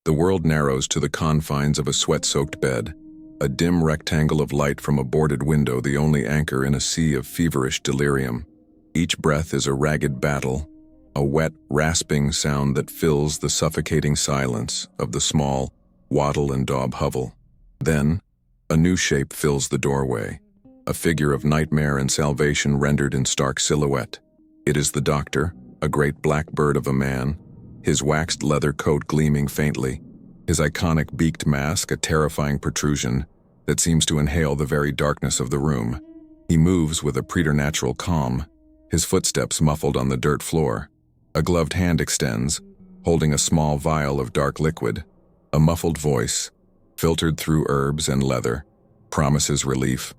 The world narrows to the confines of a sweat-soaked bed, a dim rectangle of light from a boarded window the only anchor in a sea of feverish delirium. Each breath is a ragged battle, a wet, rasping sound that fills the suffocating silence of the small, wattle and daub hovel. Then, a new shape fills the doorway, a figure of nightmare and salvation rendered in stark silhouette. It is the doctor, a great black bird of a man, his waxed leather coat gleaming faintly, his iconic beaked mask a terrifying protrusion that seems to inhale the very darkness of the room. He moves with a preternatural calm, his footsteps muffled on the dirt floor. A gloved hand extends, holding a small vial of dark liquid. A muffled voice, filtered through herbs and leather, promises relief,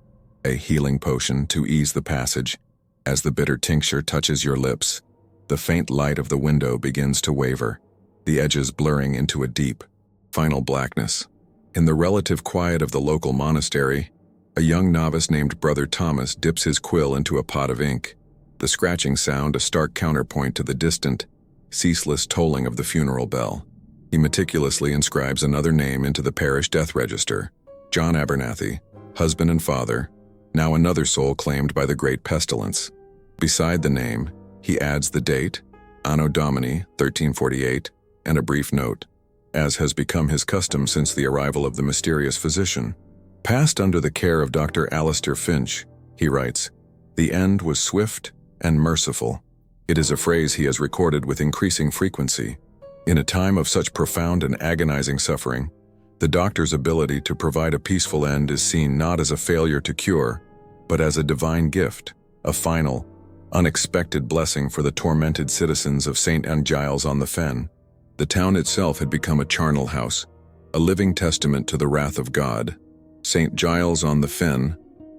a healing potion to ease the passage. As the bitter tincture touches your lips, the faint light of the window begins to waver, the edges blurring into a deep, final blackness. In the relative quiet of the local monastery, a young novice named Brother Thomas dips his quill into a pot of ink, the scratching sound a stark counterpoint to the distant, ceaseless tolling of the funeral bell. He meticulously inscribes another name into the parish death register, John Abernathy, husband and father, now another soul claimed by the great pestilence. Beside the name, he adds the date, Anno Domini 1348, and a brief note, as has become his custom since the arrival of the mysterious physician. Passed under the care of Dr. Alistair Finch, he writes, "The end was swift and merciful." It is a phrase he has recorded with increasing frequency. In a time of such profound and agonizing suffering, the doctor's ability to provide a peaceful end is seen not as a failure to cure, but as a divine gift, a final, unexpected blessing for the tormented citizens of St. Giles-on-the-Fen. The town itself had become a charnel house, a living testament to the wrath of God. St. Giles-on-the-Fen,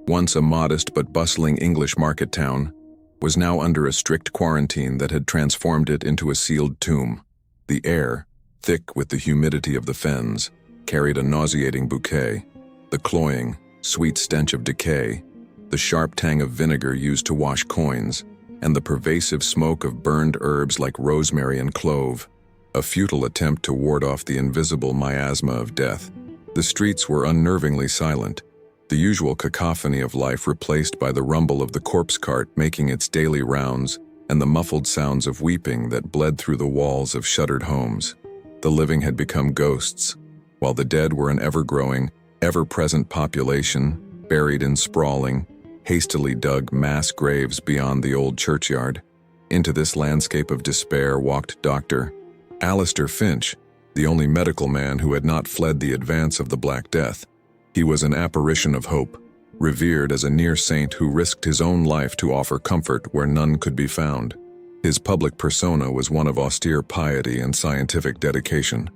once a modest but bustling English market town, was now under a strict quarantine that had transformed it into a sealed tomb. The air, thick with the humidity of the fens, carried a nauseating bouquet, the cloying, sweet stench of decay, the sharp tang of vinegar used to wash coins, and the pervasive smoke of burned herbs like rosemary and clove, a futile attempt to ward off the invisible miasma of death. The streets were unnervingly silent, the usual cacophony of life replaced by the rumble of the corpse cart making its daily rounds and the muffled sounds of weeping that bled through the walls of shuttered homes. The living had become ghosts, while the dead were an ever-growing, ever-present population, buried in sprawling, hastily dug mass graves beyond the old churchyard. Into this landscape of despair walked Dr. Alistair Finch, the only medical man who had not fled the advance of the Black Death. He was an apparition of hope, revered as a near saint who risked his own life to offer comfort where none could be found. His public persona was one of austere piety and scientific dedication,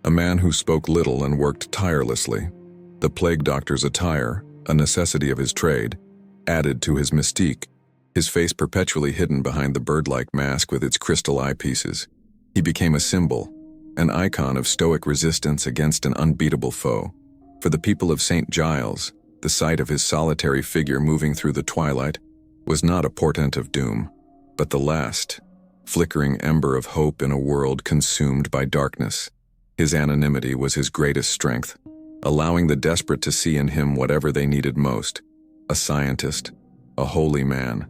a man who spoke little and worked tirelessly. The plague doctor's attire, a necessity of his trade, added to his mystique, his face perpetually hidden behind the bird-like mask with its crystal eyepieces. He became a symbol, an icon of stoic resistance against an unbeatable foe. For the people of St. Giles, the sight of his solitary figure moving through the twilight was not a portent of doom, but the last, flickering ember of hope in a world consumed by darkness. His anonymity was his greatest strength, allowing the desperate to see in him whatever they needed most: a scientist, a holy man,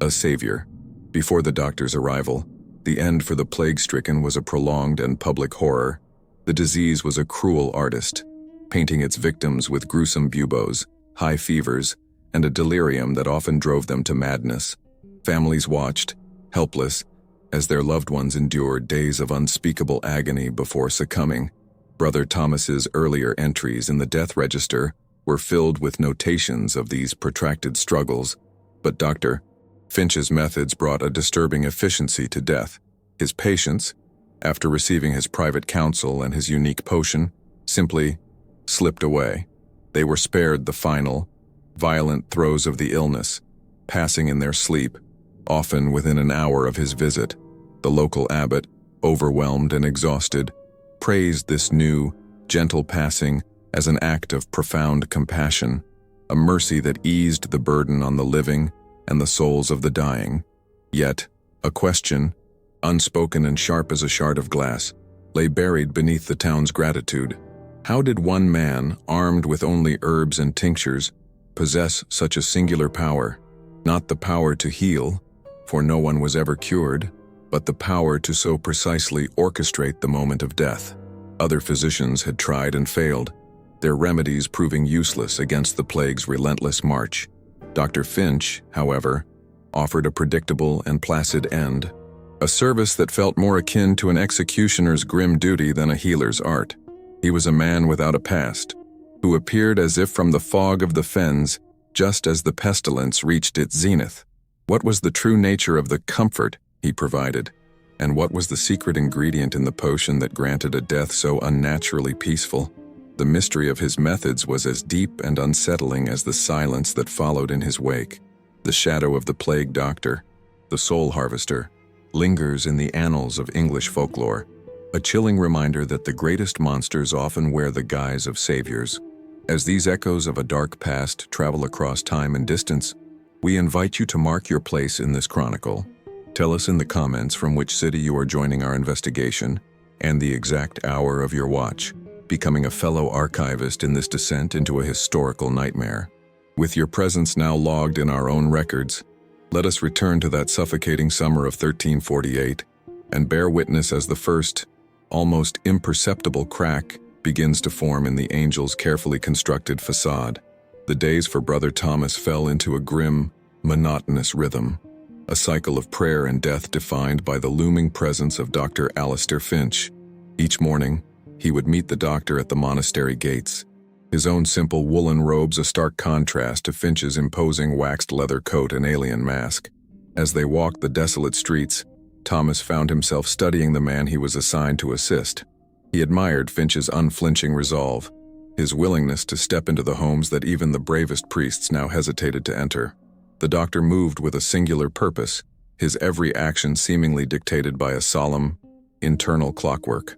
a savior. Before the doctor's arrival, the end for the plague-stricken was a prolonged and public horror. The disease was a cruel artist, painting its victims with gruesome buboes, high fevers, and a delirium that often drove them to madness. Families watched, helpless, as their loved ones endured days of unspeakable agony before succumbing. Brother Thomas's earlier entries in the death register were filled with notations of these protracted struggles, but Dr. Finch's methods brought a disturbing efficiency to death. His patients, after receiving his private counsel and his unique potion, simply slipped away. They were spared the final, violent throes of the illness, passing in their sleep, often within an hour of his visit. The local abbot, overwhelmed and exhausted, praised this new, gentle passing as an act of profound compassion, a mercy that eased the burden on the living and the souls of the dying. Yet, a question, unspoken and sharp as a shard of glass, lay buried beneath the town's gratitude. How did one man, armed with only herbs and tinctures, possess such a singular power? Not the power to heal, for no one was ever cured, but the power to so precisely orchestrate the moment of death. Other physicians had tried and failed, their remedies proving useless against the plague's relentless march. Dr. Finch, however, offered a predictable and placid end, a service that felt more akin to an executioner's grim duty than a healer's art. He was a man without a past, who appeared as if from the fog of the fens just as the pestilence reached its zenith. What was the true nature of the comfort he provided, and what was the secret ingredient in the potion that granted a death so unnaturally peaceful? The mystery of his methods was as deep and unsettling as the silence that followed in his wake. The shadow of the plague doctor, the soul harvester, lingers in the annals of English folklore, a chilling reminder that the greatest monsters often wear the guise of saviors. As these echoes of a dark past travel across time and distance, we invite you to mark your place in this chronicle. Tell us in the comments from which city you are joining our investigation and the exact hour of your watch, becoming a fellow archivist in this descent into a historical nightmare. With your presence now logged in our own records, let us return to that suffocating summer of 1348 and bear witness as the first, almost imperceptible crack begins to form in the angel's carefully constructed facade. The days for Brother Thomas fell into a grim, monotonous rhythm, a cycle of prayer and death defined by the looming presence of Dr. Alistair Finch. Each morning, he would meet the doctor at the monastery gates, his own simple woolen robes a stark contrast to Finch's imposing waxed leather coat and alien mask. As they walked the desolate streets, Thomas found himself studying the man he was assigned to assist. He admired Finch's unflinching resolve, his willingness to step into the homes that even the bravest priests now hesitated to enter. The doctor moved with a singular purpose, his every action seemingly dictated by a solemn, internal clockwork.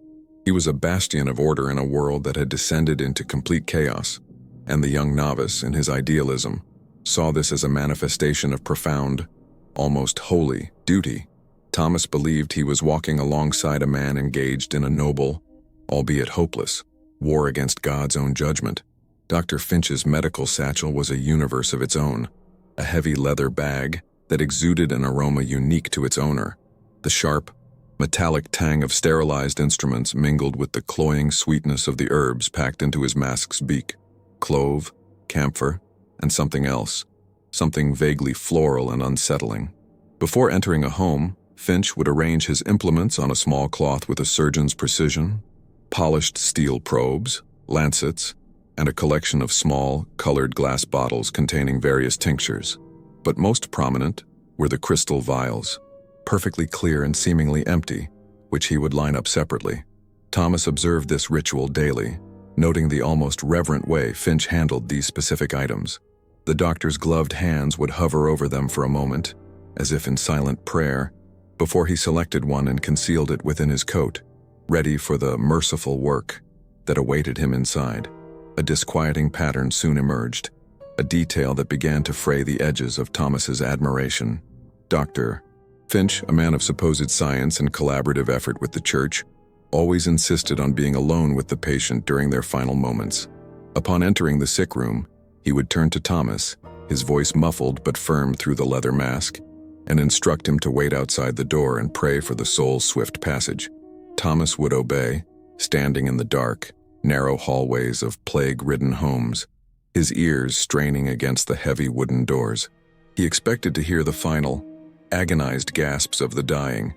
He was a bastion of order in a world that had descended into complete chaos, and the young novice, in his idealism, saw this as a manifestation of profound, almost holy, duty. Thomas believed he was walking alongside a man engaged in a noble, albeit hopeless, war against God's own judgment. Dr. Finch's medical satchel was a universe of its own, a heavy leather bag that exuded an aroma unique to its owner. The sharp, metallic tang of sterilized instruments mingled with the cloying sweetness of the herbs packed into his mask's beak. Clove, camphor, and something else, something vaguely floral and unsettling. Before entering a home, Finch would arrange his implements on a small cloth with a surgeon's precision, polished steel probes, lancets, and a collection of small, colored glass bottles containing various tinctures. But most prominent were the crystal vials, perfectly clear and seemingly empty, which he would line up separately. Thomas observed this ritual daily, noting the almost reverent way Finch handled these specific items. The doctor's gloved hands would hover over them for a moment, as if in silent prayer, before he selected one and concealed it within his coat, ready for the merciful work that awaited him inside. A disquieting pattern soon emerged, a detail that began to fray the edges of Thomas's admiration. Dr. Finch, a man of supposed science and collaborative effort with the church, always insisted on being alone with the patient during their final moments. Upon entering the sick room, he would turn to Thomas, his voice muffled but firm through the leather mask, and instruct him to wait outside the door and pray for the soul's swift passage. Thomas would obey, standing in the dark, narrow hallways of plague-ridden homes, his ears straining against the heavy wooden doors. He expected to hear the final, agonized gasps of the dying,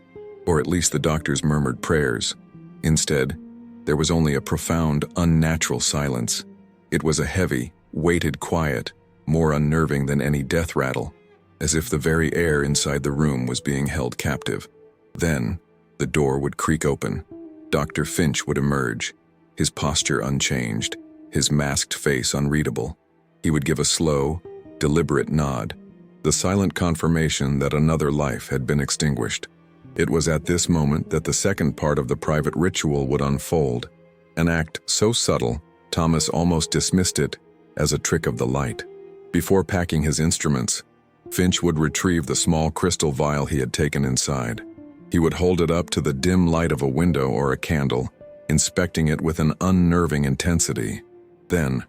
or at least the doctor's murmured prayers. Instead, there was only a profound, unnatural silence. It was a heavy, weighted quiet, more unnerving than any death rattle, as if the very air inside the room was being held captive. Then, the door would creak open. Dr. Finch would emerge, his posture unchanged, his masked face unreadable. He would give a slow, deliberate nod, the silent confirmation that another life had been extinguished. It was at this moment that the second part of the private ritual would unfold, an act so subtle, Thomas almost dismissed it as a trick of the light. Before packing his instruments, Finch would retrieve the small crystal vial he had taken inside. He would hold it up to the dim light of a window or a candle, inspecting it with an unnerving intensity. Then,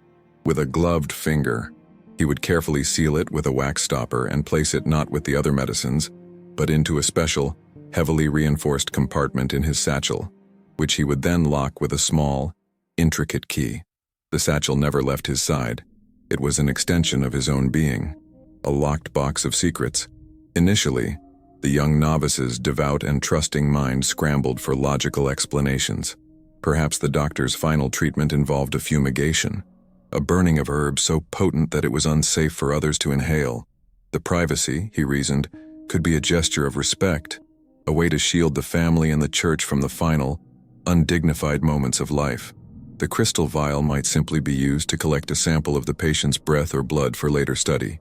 with a gloved finger, he would carefully seal it with a wax stopper and place it not with the other medicines, but into a special, heavily reinforced compartment in his satchel, which he would then lock with a small, intricate key. The satchel never left his side. It was an extension of his own being, a locked box of secrets. Initially, the young novice's devout and trusting mind scrambled for logical explanations. Perhaps the doctor's final treatment involved a fumigation, a burning of herbs so potent that it was unsafe for others to inhale. The privacy, he reasoned, could be a gesture of respect, a way to shield the family and the church from the final, undignified moments of life. The crystal vial might simply be used to collect a sample of the patient's breath or blood for later study,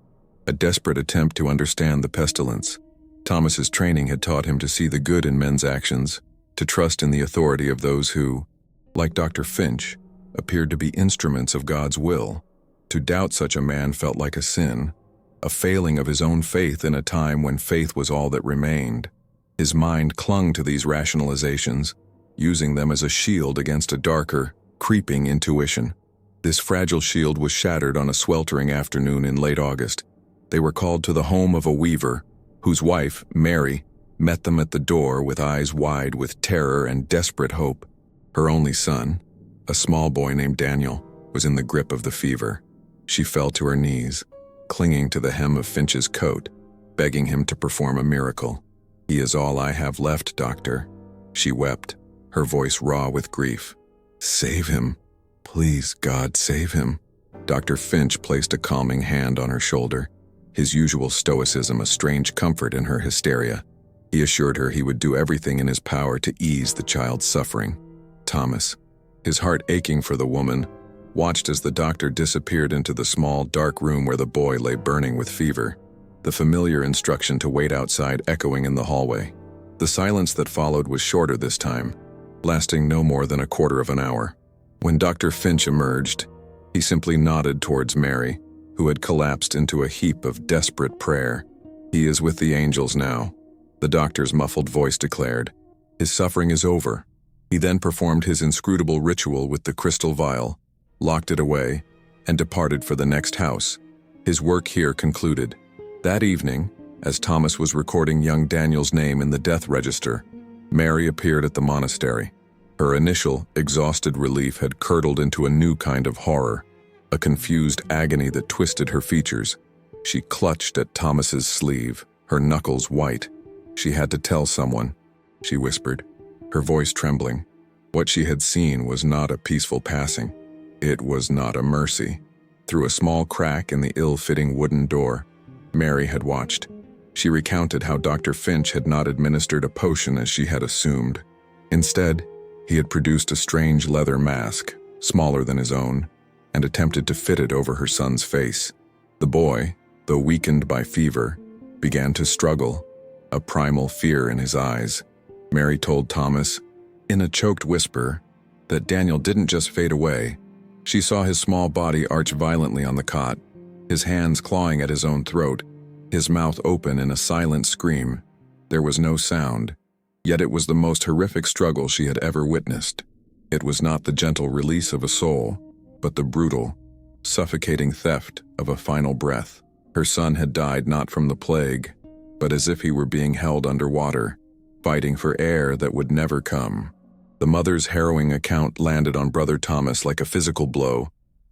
a desperate attempt to understand the pestilence. Thomas's training had taught him to see the good in men's actions, to trust in the authority of those who, like Dr. Finch, appeared to be instruments of God's will. To doubt such a man felt like a sin, a failing of his own faith in a time when faith was all that remained. His mind clung to these rationalizations, using them as a shield against a darker, creeping intuition. This fragile shield was shattered on a sweltering afternoon in late August. They were called to the home of a weaver, whose wife, Mary, met them at the door with eyes wide with terror and desperate hope. Her only son, a small boy named Daniel, was in the grip of the fever. She fell to her knees, clinging to the hem of Finch's coat, begging him to perform a miracle. "He is all I have left, doctor." She wept, her voice raw with grief. "Save him. Please, God, save him." Dr. Finch placed a calming hand on her shoulder, his usual stoicism a strange comfort in her hysteria. He assured her he would do everything in his power to ease the child's suffering. Thomas, his heart aching for the woman, watched as the doctor disappeared into the small, dark room where the boy lay burning with fever, the familiar instruction to wait outside echoing in the hallway. The silence that followed was shorter this time, lasting no more than a quarter of an hour. When Dr. Finch emerged, he simply nodded towards Mary, who had collapsed into a heap of desperate prayer. "He is with the angels now," the doctor's muffled voice declared. "His suffering is over." He then performed his inscrutable ritual with the crystal vial, locked it away, and departed for the next house. His work here concluded. That evening, as Thomas was recording young Daniel's name in the death register, Mary appeared at the monastery. Her initial, exhausted relief had curdled into a new kind of horror, a confused agony that twisted her features. She clutched at Thomas's sleeve, her knuckles white. "She had to tell someone," she whispered, her voice trembling. What she had seen was not a peaceful passing. It was not a mercy. Through a small crack in the ill-fitting wooden door, Mary had watched. She recounted how Dr. Finch had not administered a potion as she had assumed. Instead, he had produced a strange leather mask, smaller than his own, and attempted to fit it over her son's face. The boy, though weakened by fever, began to struggle, a primal fear in his eyes. Mary told Thomas, in a choked whisper, that Daniel didn't just fade away. She saw his small body arch violently on the cot, his hands clawing at his own throat, his mouth open in a silent scream. There was no sound, yet it was the most horrific struggle she had ever witnessed. It was not the gentle release of a soul, but the brutal, suffocating theft of a final breath. Her son had died not from the plague, but as if he were being held underwater, fighting for air that would never come. The mother's harrowing account landed on Brother Thomas like a physical blow,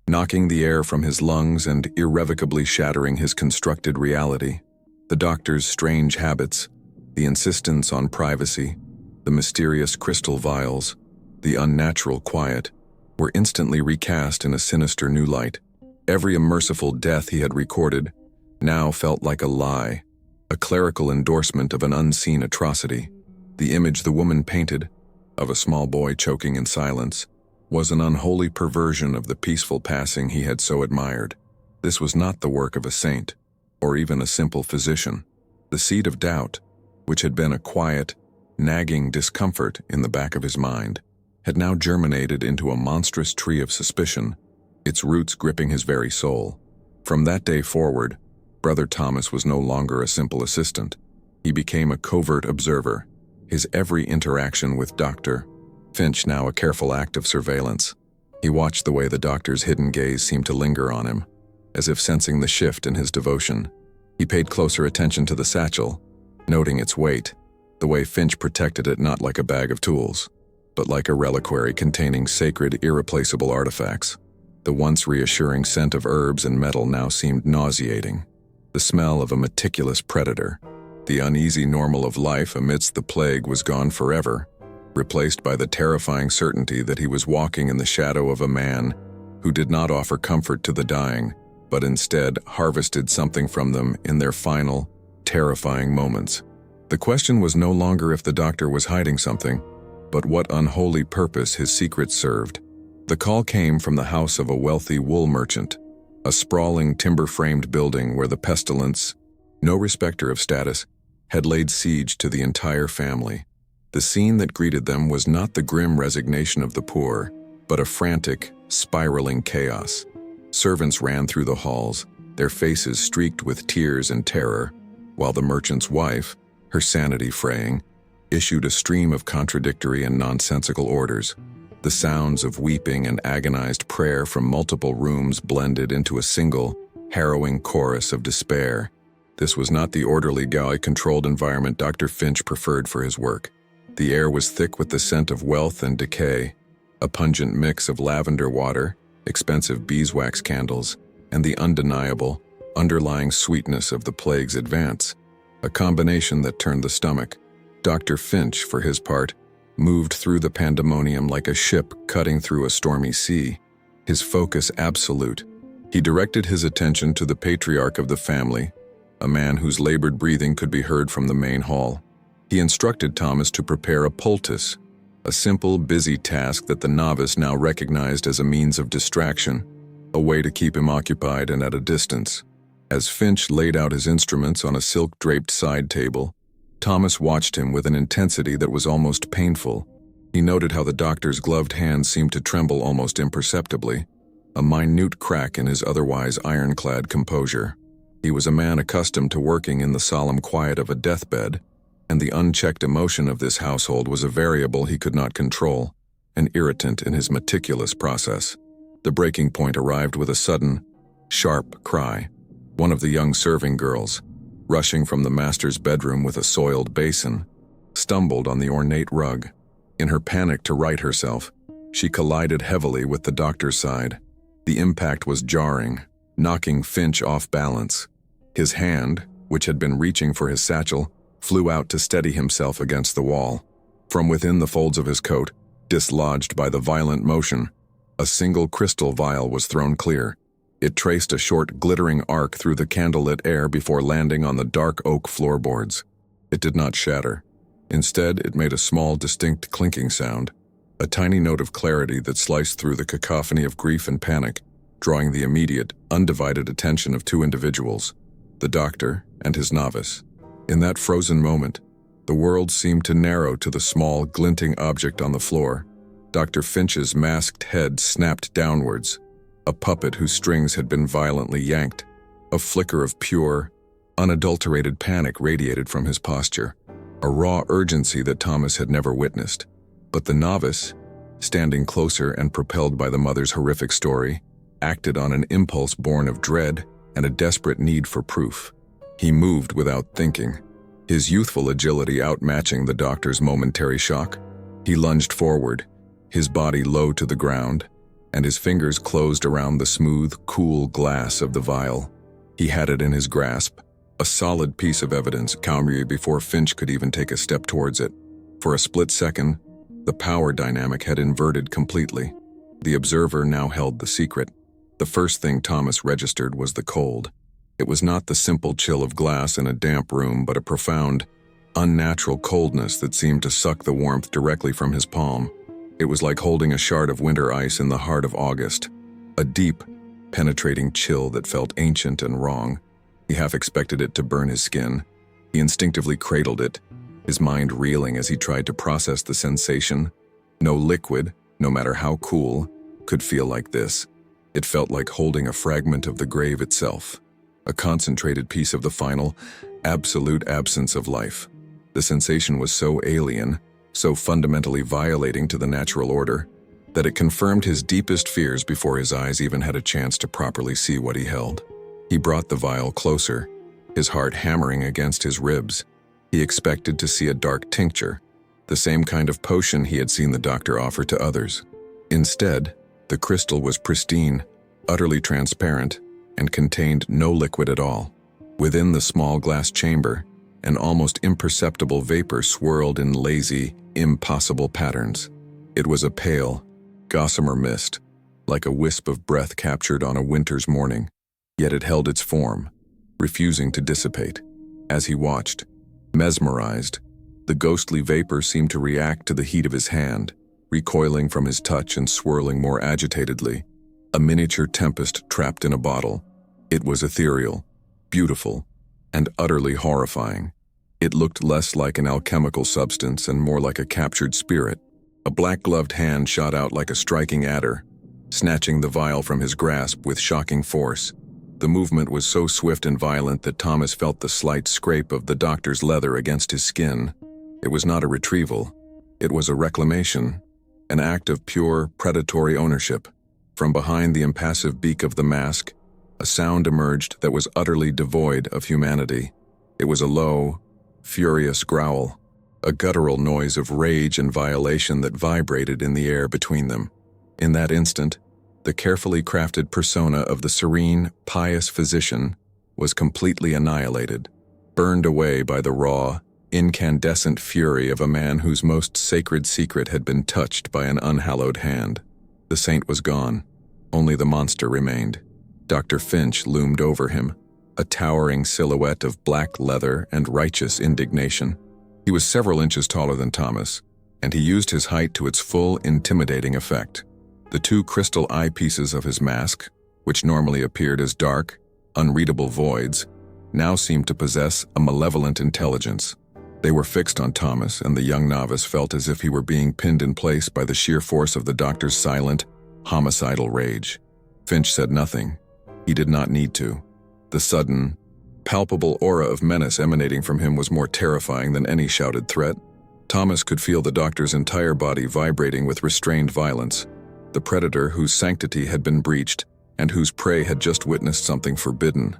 knocking the air from his lungs and irrevocably shattering his constructed reality. The doctor's strange habits, the insistence on privacy, the mysterious crystal vials, the unnatural quiet, were instantly recast in a sinister new light. Every unmerciful death he had recorded now felt like a lie, a clerical endorsement of an unseen atrocity. The image the woman painted, of a small boy choking in silence, was an unholy perversion of the peaceful passing he had so admired. This was not the work of a saint, or even a simple physician. The seed of doubt, which had been a quiet, nagging discomfort in the back of his mind, had now germinated into a monstrous tree of suspicion, its roots gripping his very soul. From that day forward, Brother Thomas was no longer a simple assistant. He became a covert observer, his every interaction with Dr. Finch now a careful act of surveillance. He watched the way the doctor's hidden gaze seemed to linger on him, as if sensing the shift in his devotion. He paid closer attention to the satchel, noting its weight, the way Finch protected it not like a bag of tools, but like a reliquary containing sacred, irreplaceable artifacts. The once reassuring scent of herbs and metal now seemed nauseating. The smell of a meticulous predator. The uneasy normal of life amidst the plague was gone forever, replaced by the terrifying certainty that he was walking in the shadow of a man who did not offer comfort to the dying, but instead harvested something from them in their final, terrifying moments. The question was no longer if the doctor was hiding something, but what unholy purpose his secret served. The call came from the house of a wealthy wool merchant, a sprawling timber-framed building where the pestilence, no respecter of status, had laid siege to the entire family. The scene that greeted them was not the grim resignation of the poor, but a frantic, spiraling chaos. Servants ran through the halls, their faces streaked with tears and terror, while the merchant's wife, her sanity fraying, issued a stream of contradictory and nonsensical orders. The sounds of weeping and agonized prayer from multiple rooms blended into a single, harrowing chorus of despair. This was not the orderly, controlled environment Dr. Finch preferred for his work. The air was thick with the scent of wealth and decay, a pungent mix of lavender water, expensive beeswax candles, and the undeniable, underlying sweetness of the plague's advance, a combination that turned the stomach. Dr. Finch, for his part, moved through the pandemonium like a ship cutting through a stormy sea, his focus absolute. He directed his attention to the patriarch of the family, a man whose labored breathing could be heard from the main hall. He instructed Thomas to prepare a poultice, a simple, busy task that the novice now recognized as a means of distraction, a way to keep him occupied and at a distance. As Finch laid out his instruments on a silk-draped side table, Thomas watched him with an intensity that was almost painful. He noted how the doctor's gloved hands seemed to tremble almost imperceptibly, a minute crack in his otherwise ironclad composure. He was a man accustomed to working in the solemn quiet of a deathbed, and the unchecked emotion of this household was a variable he could not control, an irritant in his meticulous process. The breaking point arrived with a sudden, sharp cry. One of the young serving girls, rushing from the master's bedroom with a soiled basin, stumbled on the ornate rug. In her panic to right herself, she collided heavily with the doctor's side. The impact was jarring, knocking Finch off balance. His hand, which had been reaching for his satchel, flew out to steady himself against the wall. From within the folds of his coat, dislodged by the violent motion, a single crystal vial was thrown clear. It traced a short, glittering arc through the candlelit air before landing on the dark oak floorboards. It did not shatter. Instead, it made a small, distinct clinking sound, a tiny note of clarity that sliced through the cacophony of grief and panic, drawing the immediate, undivided attention of two individuals, the doctor and his novice. In that frozen moment, the world seemed to narrow to the small, glinting object on the floor. Dr. Finch's masked head snapped downwards, a puppet whose strings had been violently yanked. A flicker of pure, unadulterated panic radiated from his posture, a raw urgency that Thomas had never witnessed. But the novice, standing closer and propelled by the mother's horrific story, acted on an impulse born of dread and a desperate need for proof. He moved without thinking, his youthful agility outmatching the doctor's momentary shock. He lunged forward, his body low to the ground, and his fingers closed around the smooth, cool glass of the vial. He had it in his grasp, a solid piece of evidence, before Finch could even take a step towards it. For a split second, the power dynamic had inverted completely. The observer now held the secret. The first thing Thomas registered was the cold. It was not the simple chill of glass in a damp room, but a profound, unnatural coldness that seemed to suck the warmth directly from his palm. It was like holding a shard of winter ice in the heart of August, a deep, penetrating chill that felt ancient and wrong. He half expected it to burn his skin. He instinctively cradled it, his mind reeling as he tried to process the sensation. No liquid, no matter how cool, could feel like this. It felt like holding a fragment of the grave itself, a concentrated piece of the final, absolute absence of life. The sensation was so alien, so fundamentally violating to the natural order, that it confirmed his deepest fears before his eyes even had a chance to properly see what he held. He brought the vial closer, his heart hammering against his ribs. He expected to see a dark tincture, the same kind of potion he had seen the doctor offer to others. Instead, the crystal was pristine, utterly transparent, and contained no liquid at all. Within the small glass chamber, an almost imperceptible vapor swirled in lazy, impossible patterns. It was a pale, gossamer mist, like a wisp of breath captured on a winter's morning, yet it held its form, refusing to dissipate. As he watched, mesmerized, the ghostly vapor seemed to react to the heat of his hand, recoiling from his touch and swirling more agitatedly. A miniature tempest trapped in a bottle. It was ethereal, beautiful, and utterly horrifying. It looked less like an alchemical substance and more like a captured spirit. A black-gloved hand shot out like a striking adder, snatching the vial from his grasp with shocking force. The movement was so swift and violent that Thomas felt the slight scrape of the doctor's leather against his skin. It was not a retrieval. It was a reclamation, an act of pure, predatory ownership. From behind the impassive beak of the mask, a sound emerged that was utterly devoid of humanity. It was a low, furious growl, a guttural noise of rage and violation that vibrated in the air between them. In that instant, the carefully crafted persona of the serene, pious physician was completely annihilated, burned away by the raw, incandescent fury of a man whose most sacred secret had been touched by an unhallowed hand. The saint was gone. Only the monster remained. Dr. Finch loomed over him, a towering silhouette of black leather and righteous indignation. He was several inches taller than Thomas, and he used his height to its full, intimidating effect. The two crystal eyepieces of his mask, which normally appeared as dark, unreadable voids, now seemed to possess a malevolent intelligence. They were fixed on Thomas, and the young novice felt as if he were being pinned in place by the sheer force of the doctor's silent, homicidal rage. Finch said nothing. He did not need to. The sudden, palpable aura of menace emanating from him was more terrifying than any shouted threat. Thomas could feel the doctor's entire body vibrating with restrained violence. The predator whose sanctity had been breached and whose prey had just witnessed something forbidden.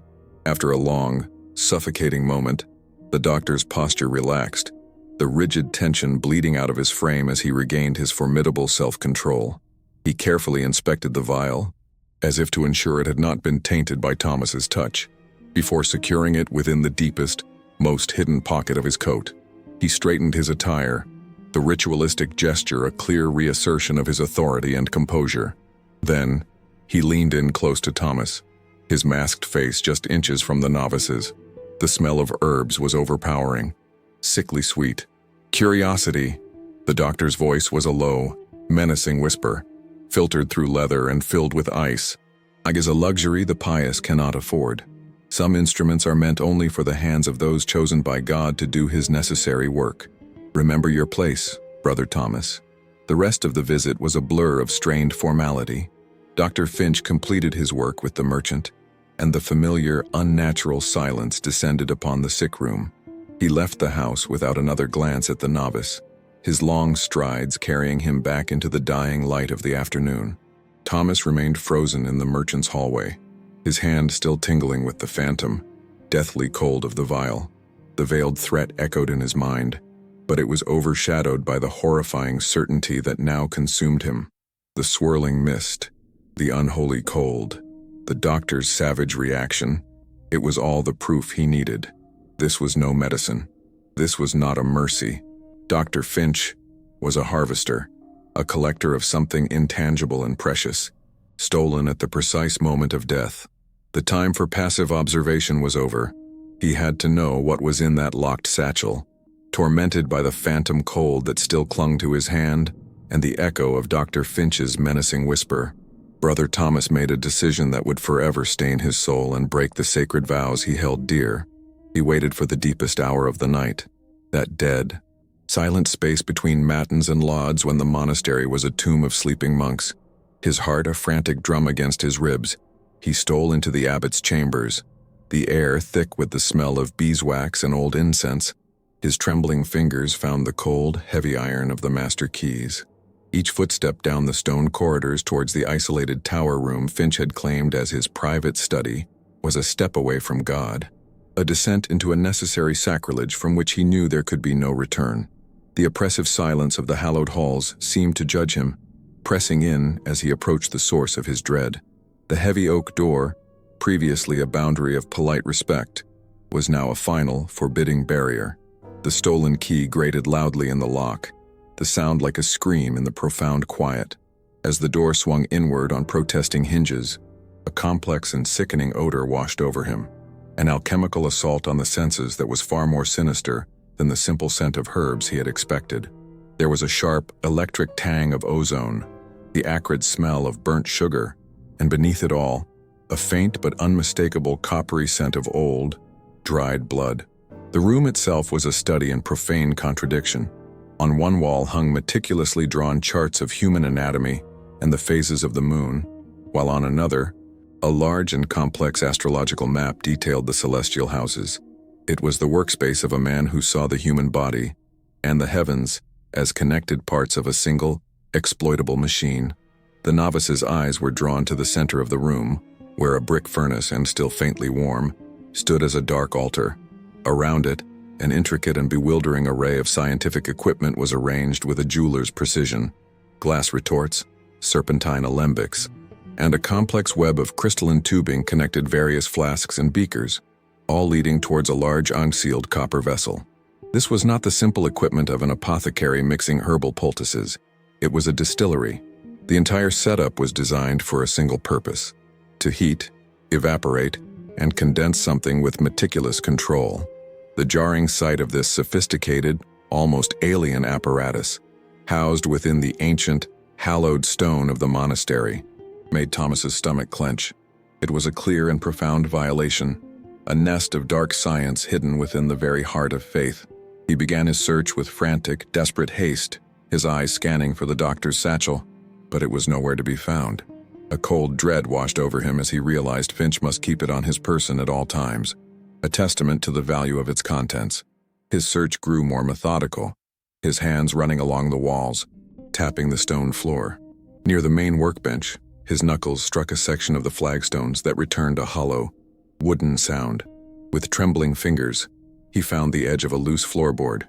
After a long, suffocating moment, the doctor's posture relaxed, the rigid tension bleeding out of his frame as he regained his formidable self-control. He carefully inspected the vial, as if to ensure it had not been tainted by Thomas's touch, before securing it within the deepest, most hidden pocket of his coat. He straightened his attire, the ritualistic gesture a clear reassertion of his authority and composure. Then, he leaned in close to Thomas, his masked face just inches from the novice's. The smell of herbs was overpowering, sickly sweet. Curiosity. The doctor's voice was a low, menacing whisper, filtered through leather and filled with ice. It is a luxury the pious cannot afford. Some instruments are meant only for the hands of those chosen by God to do his necessary work. Remember your place, Brother Thomas. The rest of the visit was a blur of strained formality. Dr. Finch completed his work with the merchant, and the familiar, unnatural silence descended upon the sick room. He left the house without another glance at the novice, his long strides carrying him back into the dying light of the afternoon. Thomas remained frozen in the merchant's hallway, his hand still tingling with the phantom, deathly cold of the vial. The veiled threat echoed in his mind, but it was overshadowed by the horrifying certainty that now consumed him. The swirling mist, the unholy cold, the doctor's savage reaction, it was all the proof he needed. This was no medicine. This was not a mercy. Dr. Finch was a harvester, a collector of something intangible and precious, stolen at the precise moment of death. The time for passive observation was over. He had to know what was in that locked satchel. Tormented by the phantom cold that still clung to his hand and the echo of Dr. Finch's menacing whisper, Brother Thomas made a decision that would forever stain his soul and break the sacred vows he held dear. He waited for the deepest hour of the night, that dead, silent space between matins and lauds when the monastery was a tomb of sleeping monks. His heart a frantic drum against his ribs, he stole into the abbot's chambers, the air thick with the smell of beeswax and old incense. His trembling fingers found the cold, heavy iron of the master keys. Each footstep down the stone corridors towards the isolated tower room Finch had claimed as his private study was a step away from God, a descent into a necessary sacrilege from which he knew there could be no return. The oppressive silence of the hallowed halls seemed to judge him, pressing in as he approached the source of his dread. The heavy oak door, previously a boundary of polite respect, was now a final, forbidding barrier. The stolen key grated loudly in the lock, the sound like a scream in the profound quiet. As the door swung inward on protesting hinges, a complex and sickening odor washed over him, an alchemical assault on the senses that was far more sinister than the simple scent of herbs he had expected. There was a sharp, electric tang of ozone, the acrid smell of burnt sugar, and beneath it all, a faint but unmistakable coppery scent of old, dried blood. The room itself was a study in profane contradiction. On one wall hung meticulously drawn charts of human anatomy and the phases of the moon, while on another, a large and complex astrological map detailed the celestial houses. It was the workspace of a man who saw the human body and the heavens as connected parts of a single, exploitable machine. The novice's eyes were drawn to the center of the room, where a brick furnace, and still faintly warm, stood as a dark altar. Around it, an intricate and bewildering array of scientific equipment was arranged with a jeweler's precision: glass retorts, serpentine alembics, and a complex web of crystalline tubing connected various flasks and beakers, all leading towards a large unsealed copper vessel. This was not the simple equipment of an apothecary mixing herbal poultices. It was a distillery. The entire setup was designed for a single purpose: to heat, evaporate, and condense something with meticulous control. The jarring sight of this sophisticated, almost alien apparatus, housed within the ancient, hallowed stone of the monastery, made Thomas's stomach clench. It was a clear and profound violation, a nest of dark science hidden within the very heart of faith. He began his search with frantic, desperate haste, his eyes scanning for the doctor's satchel, but it was nowhere to be found. A cold dread washed over him as he realized Finch must keep it on his person at all times, a testament to the value of its contents. His search grew more methodical, his hands running along the walls, tapping the stone floor. Near the main workbench, his knuckles struck a section of the flagstones that returned a hollow, wooden sound. With trembling fingers, he found the edge of a loose floorboard.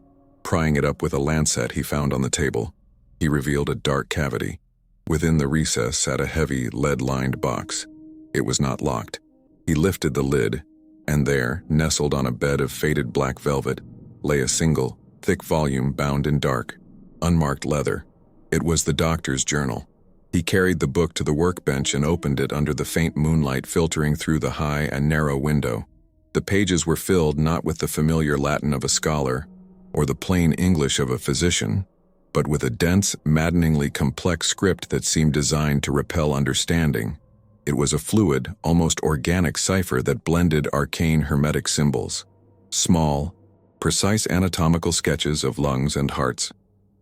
Prying it up with a lancet he found on the table, he revealed a dark cavity. Within the recess sat a heavy, lead-lined box. It was not locked. He lifted the lid, and there, nestled on a bed of faded black velvet, lay a single, thick volume bound in dark, unmarked leather. It was the doctor's journal. He carried the book to the workbench and opened it under the faint moonlight filtering through the high and narrow window. The pages were filled not with the familiar Latin of a scholar or the plain English of a physician, but with a dense, maddeningly complex script that seemed designed to repel understanding. It was a fluid, almost organic cipher that blended arcane hermetic symbols, small, precise anatomical sketches of lungs and hearts,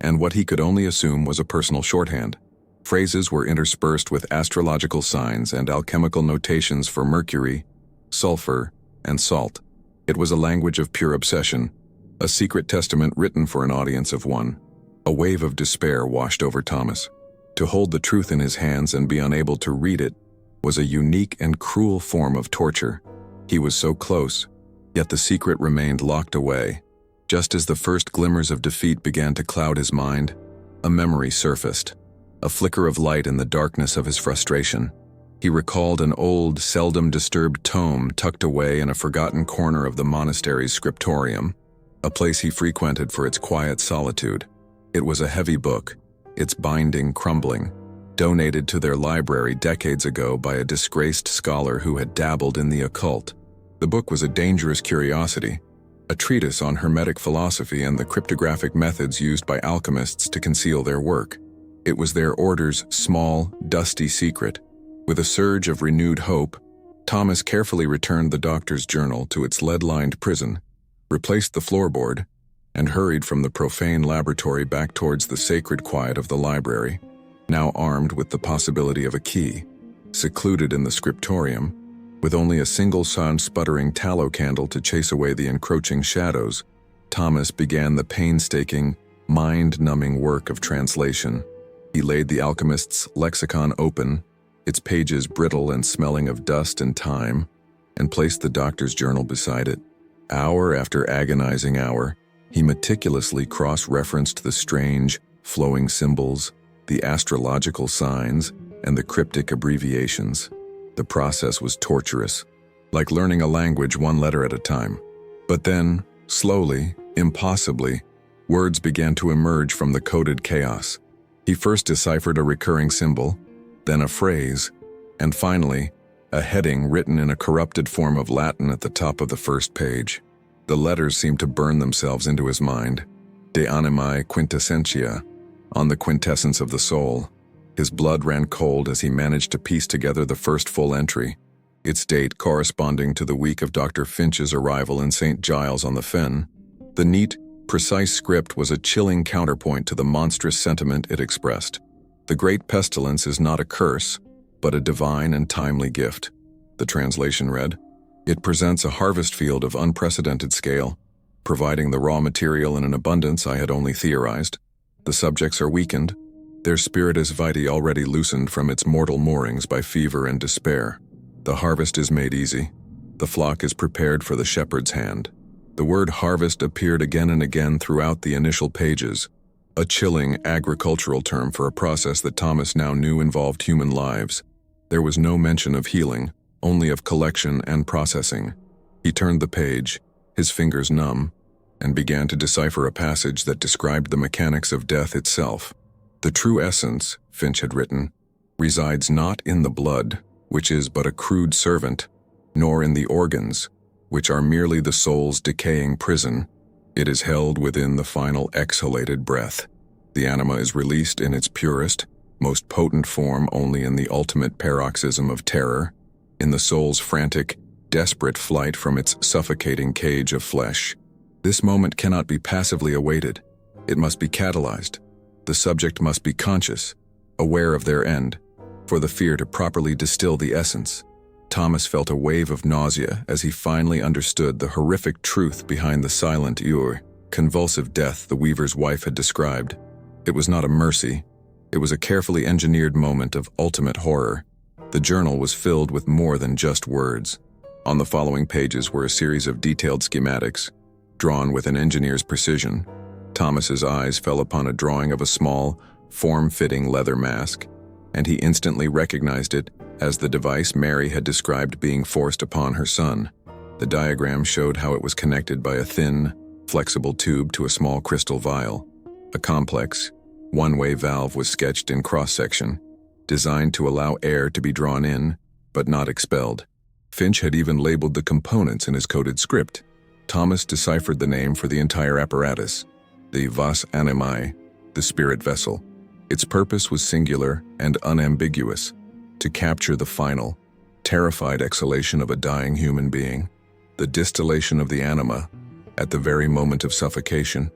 and what he could only assume was a personal shorthand. Phrases were interspersed with astrological signs and alchemical notations for mercury, sulfur, and salt. It was a language of pure obsession, a secret testament written for an audience of one. A wave of despair washed over Thomas. To hold the truth in his hands and be unable to read it was a unique and cruel form of torture. He was so close, yet the secret remained locked away. Just as the first glimmers of defeat began to cloud his mind, a memory surfaced, a flicker of light in the darkness of his frustration. He recalled an old, seldom disturbed tome tucked away in a forgotten corner of the monastery's scriptorium, a place he frequented for its quiet solitude. It was a heavy book, its binding crumbling, donated to their library decades ago by a disgraced scholar who had dabbled in the occult. The book was a dangerous curiosity, a treatise on Hermetic philosophy and the cryptographic methods used by alchemists to conceal their work. It was their order's small, dusty secret. With a surge of renewed hope, Thomas carefully returned the doctor's journal to its lead-lined prison, replaced the floorboard, and hurried from the profane laboratory back towards the sacred quiet of the library, now armed with the possibility of a key. Secluded in the scriptorium, with only a single sun-sputtering tallow candle to chase away the encroaching shadows, Thomas began the painstaking, mind-numbing work of translation. He laid the alchemist's lexicon open, its pages brittle and smelling of dust and time, and placed the doctor's journal beside it. Hour after agonizing hour, he meticulously cross-referenced the strange, flowing symbols, the astrological signs, and the cryptic abbreviations. The process was torturous, like learning a language one letter at a time. But then, slowly, impossibly, words began to emerge from the coded chaos. He first deciphered a recurring symbol, then a phrase, and finally, a heading written in a corrupted form of Latin at the top of the first page. The letters seemed to burn themselves into his mind. De animae quintessentia, on the quintessence of the soul. His blood ran cold as he managed to piece together the first full entry, its date corresponding to the week of Dr. Finch's arrival in St. Giles on the Fen. The neat, precise script was a chilling counterpoint to the monstrous sentiment it expressed. The great pestilence is not a curse, but a divine and timely gift. The translation read, "It presents a harvest field of unprecedented scale, providing the raw material in an abundance I had only theorized. The subjects are weakened, their spiritus vitae already loosened from its mortal moorings by fever and despair. The harvest is made easy. The flock is prepared for the shepherd's hand." The word harvest appeared again and again throughout the initial pages, a chilling agricultural term for a process that Thomas now knew involved human lives. There was no mention of healing, only of collection and processing. He turned the page, his fingers numb, and began to decipher a passage that described the mechanics of death itself. "The true essence," Finch had written, "resides not in the blood, which is but a crude servant, nor in the organs, which are merely the soul's decaying prison. It is held within the final exhalated breath. The anima is released in its purest, most potent form only in the ultimate paroxysm of terror, in the soul's frantic, desperate flight from its suffocating cage of flesh. This moment cannot be passively awaited. It must be catalyzed. The subject must be conscious, aware of their end, for the fear to properly distill the essence." Thomas felt a wave of nausea as he finally understood the horrific truth behind the silent convulsive death the weaver's wife had described. It was not a mercy. It was a carefully engineered moment of ultimate horror. The journal was filled with more than just words. On the following pages were a series of detailed schematics, drawn with an engineer's precision. Thomas's eyes fell upon a drawing of a small, form-fitting leather mask, and he instantly recognized it as the device Mary had described being forced upon her son. The diagram showed how it was connected by a thin, flexible tube to a small crystal vial. A complex, one-way valve was sketched in cross-section, designed to allow air to be drawn in, but not expelled. Finch had even labeled the components in his coded script. Thomas deciphered the name for the entire apparatus, the vas animae, the spirit vessel. Its purpose was singular and unambiguous, to capture the final, terrified exhalation of a dying human being, the distillation of the anima, at the very moment of suffocation,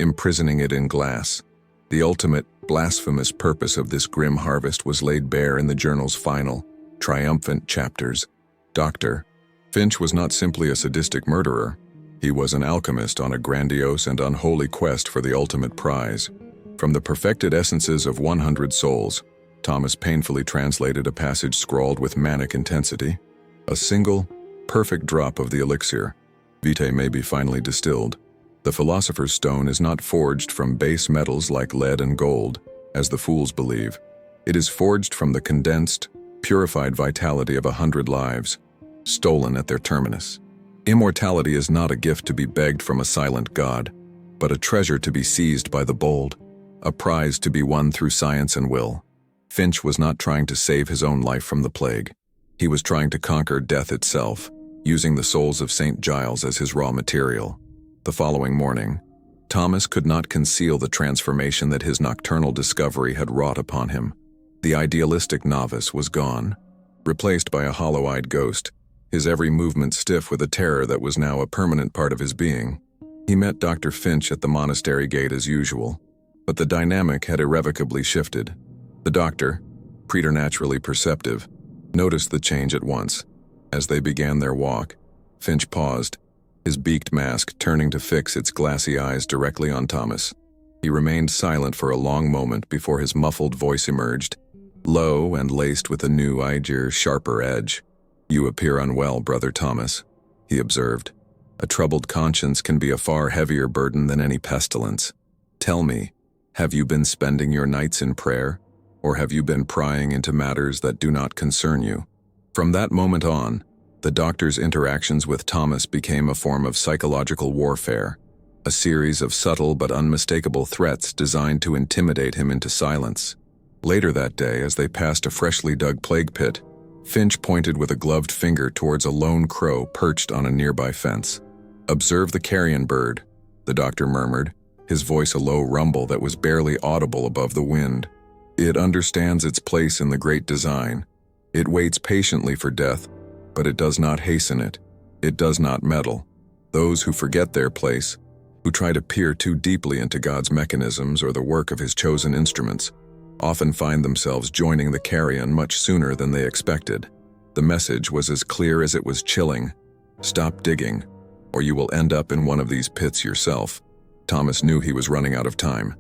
imprisoning it in glass. The ultimate, blasphemous purpose of this grim harvest was laid bare in the journal's final, triumphant chapters. Dr. Finch was not simply a sadistic murderer. He was an alchemist on a grandiose and unholy quest for the ultimate prize. From the perfected essences of 100 souls, Thomas painfully translated a passage scrawled with manic intensity. A single, perfect drop of the elixir, vitae may be finally distilled. The philosopher's stone is not forged from base metals like lead and gold, as the fools believe. It is forged from the condensed, purified vitality of 100 lives, stolen at their terminus. Immortality is not a gift to be begged from a silent god, but a treasure to be seized by the bold, a prize to be won through science and will. Finch was not trying to save his own life from the plague. He was trying to conquer death itself, using the souls of St. Giles as his raw material. The following morning, Thomas could not conceal the transformation that his nocturnal discovery had wrought upon him. The idealistic novice was gone, replaced by a hollow-eyed ghost, his every movement stiff with a terror that was now a permanent part of his being. He met Dr. Finch at the monastery gate as usual, but the dynamic had irrevocably shifted. The doctor, preternaturally perceptive, noticed the change at once. As they began their walk, Finch paused, his beaked mask turning to fix its glassy eyes directly on Thomas. He remained silent for a long moment before his muffled voice emerged, low and laced with a new, sharper edge. "You appear unwell, Brother Thomas," he observed. "A troubled conscience can be a far heavier burden than any pestilence. Tell me, have you been spending your nights in prayer, or have you been prying into matters that do not concern you?" From that moment on, the doctor's interactions with Thomas became a form of psychological warfare, a series of subtle but unmistakable threats designed to intimidate him into silence. Later that day, as they passed a freshly dug plague pit, Finch pointed with a gloved finger towards a lone crow perched on a nearby fence. "Observe the carrion bird," the doctor murmured, his voice a low rumble that was barely audible above the wind. "It understands its place in the great design. It waits patiently for death, but it does not hasten it. It does not meddle. Those who forget their place, who try to peer too deeply into God's mechanisms or the work of his chosen instruments, often find themselves joining the carrion much sooner than they expected." The message was as clear as it was chilling. Stop digging, or you will end up in one of these pits yourself. Thomas knew he was running out of time.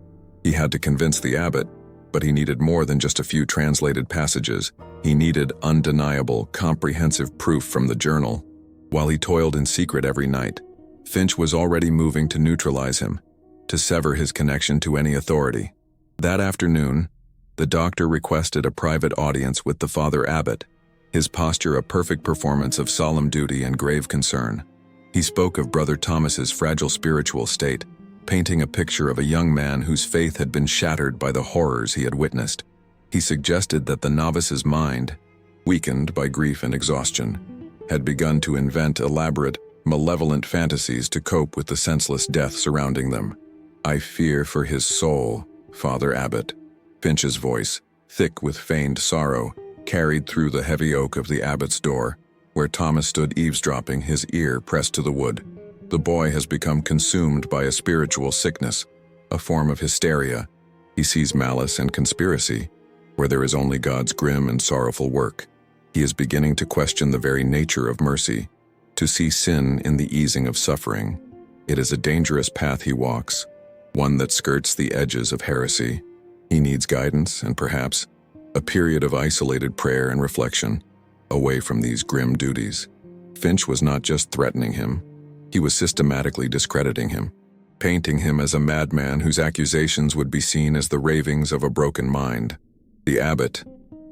He had to convince the abbot, but he needed more than just a few translated passages. He needed undeniable, comprehensive proof from the journal. While he toiled in secret every night, Finch was already moving to neutralize him, to sever his connection to any authority. That afternoon, the doctor requested a private audience with the Father Abbot, his posture a perfect performance of solemn duty and grave concern. He spoke of Brother Thomas's fragile spiritual state, painting a picture of a young man whose faith had been shattered by the horrors he had witnessed. He suggested that the novice's mind, weakened by grief and exhaustion, had begun to invent elaborate, malevolent fantasies to cope with the senseless death surrounding them. "I fear for his soul, Father Abbot." Finch's voice, thick with feigned sorrow, carried through the heavy oak of the abbot's door, where Thomas stood eavesdropping, his ear pressed to the wood. "The boy has become consumed by a spiritual sickness, a form of hysteria. He sees malice and conspiracy, where there is only God's grim and sorrowful work. He is beginning to question the very nature of mercy, to see sin in the easing of suffering. It is a dangerous path he walks, one that skirts the edges of heresy. He needs guidance and perhaps a period of isolated prayer and reflection, away from these grim duties." Finch was not just threatening him, he was systematically discrediting him, painting him as a madman whose accusations would be seen as the ravings of a broken mind. The abbot,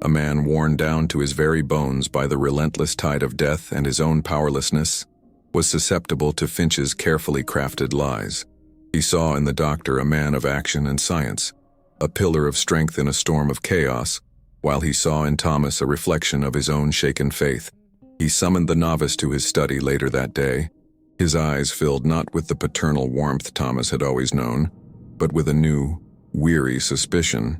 a man worn down to his very bones by the relentless tide of death and his own powerlessness, was susceptible to Finch's carefully crafted lies. He saw in the doctor a man of action and science, a pillar of strength in a storm of chaos, while he saw in Thomas a reflection of his own shaken faith. He summoned the novice to his study later that day, his eyes filled not with the paternal warmth Thomas had always known, but with a new, weary suspicion.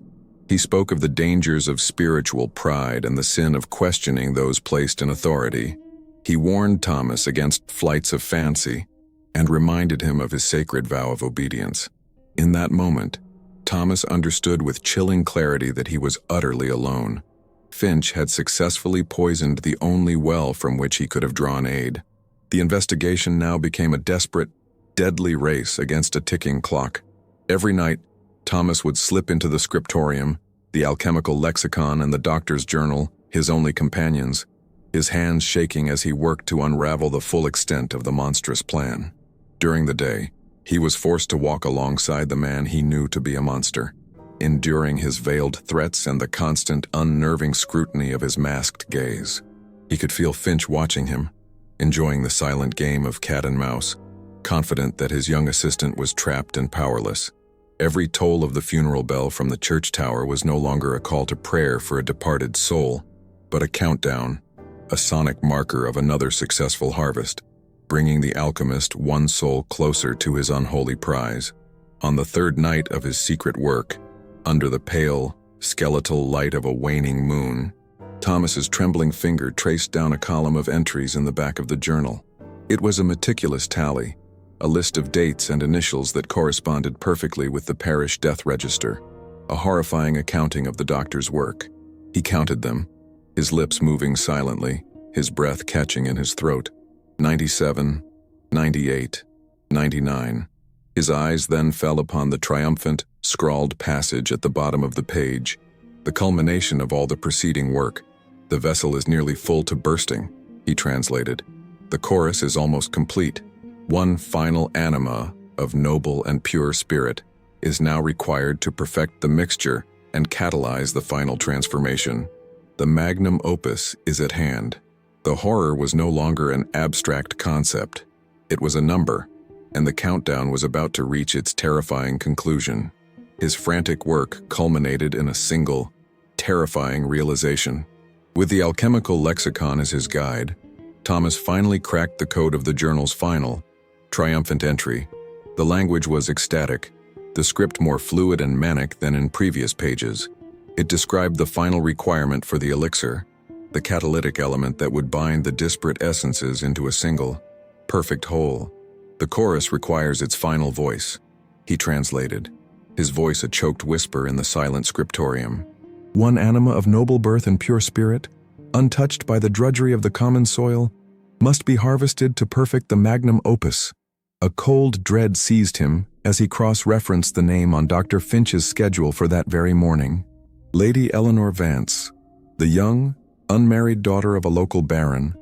He spoke of the dangers of spiritual pride and the sin of questioning those placed in authority. He warned Thomas against flights of fancy and reminded him of his sacred vow of obedience. In that moment, Thomas understood with chilling clarity that he was utterly alone. Finch had successfully poisoned the only well from which he could have drawn aid. The investigation now became a desperate, deadly race against a ticking clock. Every night, Thomas would slip into the scriptorium, the alchemical lexicon and the doctor's journal, his only companions, his hands shaking as he worked to unravel the full extent of the monstrous plan. During the day, he was forced to walk alongside the man he knew to be a monster, enduring his veiled threats and the constant, unnerving scrutiny of his masked gaze. He could feel Finch watching him, enjoying the silent game of cat and mouse, confident that his young assistant was trapped and powerless. Every toll of the funeral bell from the church tower was no longer a call to prayer for a departed soul, but a countdown, a sonic marker of another successful harvest, bringing the alchemist one soul closer to his unholy prize. On the third night of his secret work, under the pale, skeletal light of a waning moon, Thomas's trembling finger traced down a column of entries in the back of the journal. It was a meticulous tally, a list of dates and initials that corresponded perfectly with the parish death register, a horrifying accounting of the doctor's work. He counted them, his lips moving silently, his breath catching in his throat. 97, 98, 99. His eyes then fell upon the triumphant, scrawled passage at the bottom of the page, the culmination of all the preceding work. "The vessel is nearly full to bursting," he translated. "The chorus is almost complete. One final anima of noble and pure spirit is now required to perfect the mixture and catalyze the final transformation. The magnum opus is at hand." The horror was no longer an abstract concept. It was a number, and the countdown was about to reach its terrifying conclusion. His frantic work culminated in a single, terrifying realization. With the alchemical lexicon as his guide, Thomas finally cracked the code of the journal's final, triumphant entry. The language was ecstatic, the script more fluid and manic than in previous pages. It described the final requirement for the elixir, the catalytic element that would bind the disparate essences into a single, perfect whole. "The chorus requires its final voice," he translated, his voice a choked whisper in the silent scriptorium. "One anima of noble birth and pure spirit, untouched by the drudgery of the common soil, must be harvested to perfect the magnum opus." A cold dread seized him as he cross-referenced the name on Dr. Finch's schedule for that very morning. Lady Eleanor Vance, the young, unmarried daughter of a local baron,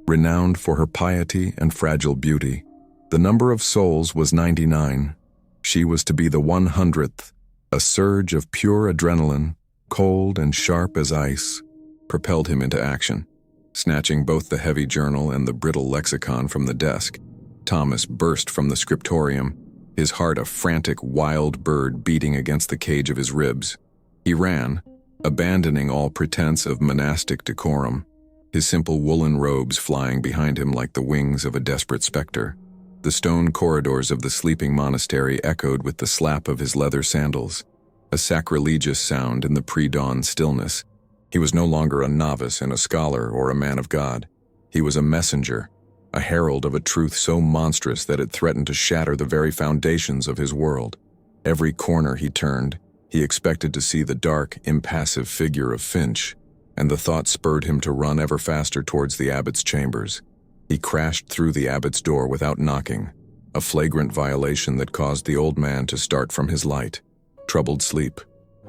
renowned for her piety and fragile beauty. The number of souls was 99. She was to be the 100th. A surge of pure adrenaline, cold and sharp as ice, propelled him into action. Snatching both the heavy journal and the brittle lexicon from the desk, Thomas burst from the scriptorium, his heart a frantic wild bird beating against the cage of his ribs. He ran, abandoning all pretense of monastic decorum, his simple woolen robes flying behind him like the wings of a desperate specter. The stone corridors of the sleeping monastery echoed with the slap of his leather sandals, a sacrilegious sound in the pre-dawn stillness. He was no longer a novice and a scholar or a man of God. He was a messenger, a herald of a truth so monstrous that it threatened to shatter the very foundations of his world. Every corner he turned, he expected to see the dark, impassive figure of Finch, and the thought spurred him to run ever faster towards the abbot's chambers. He crashed through the abbot's door without knocking, a flagrant violation that caused the old man to start from his light, troubled sleep.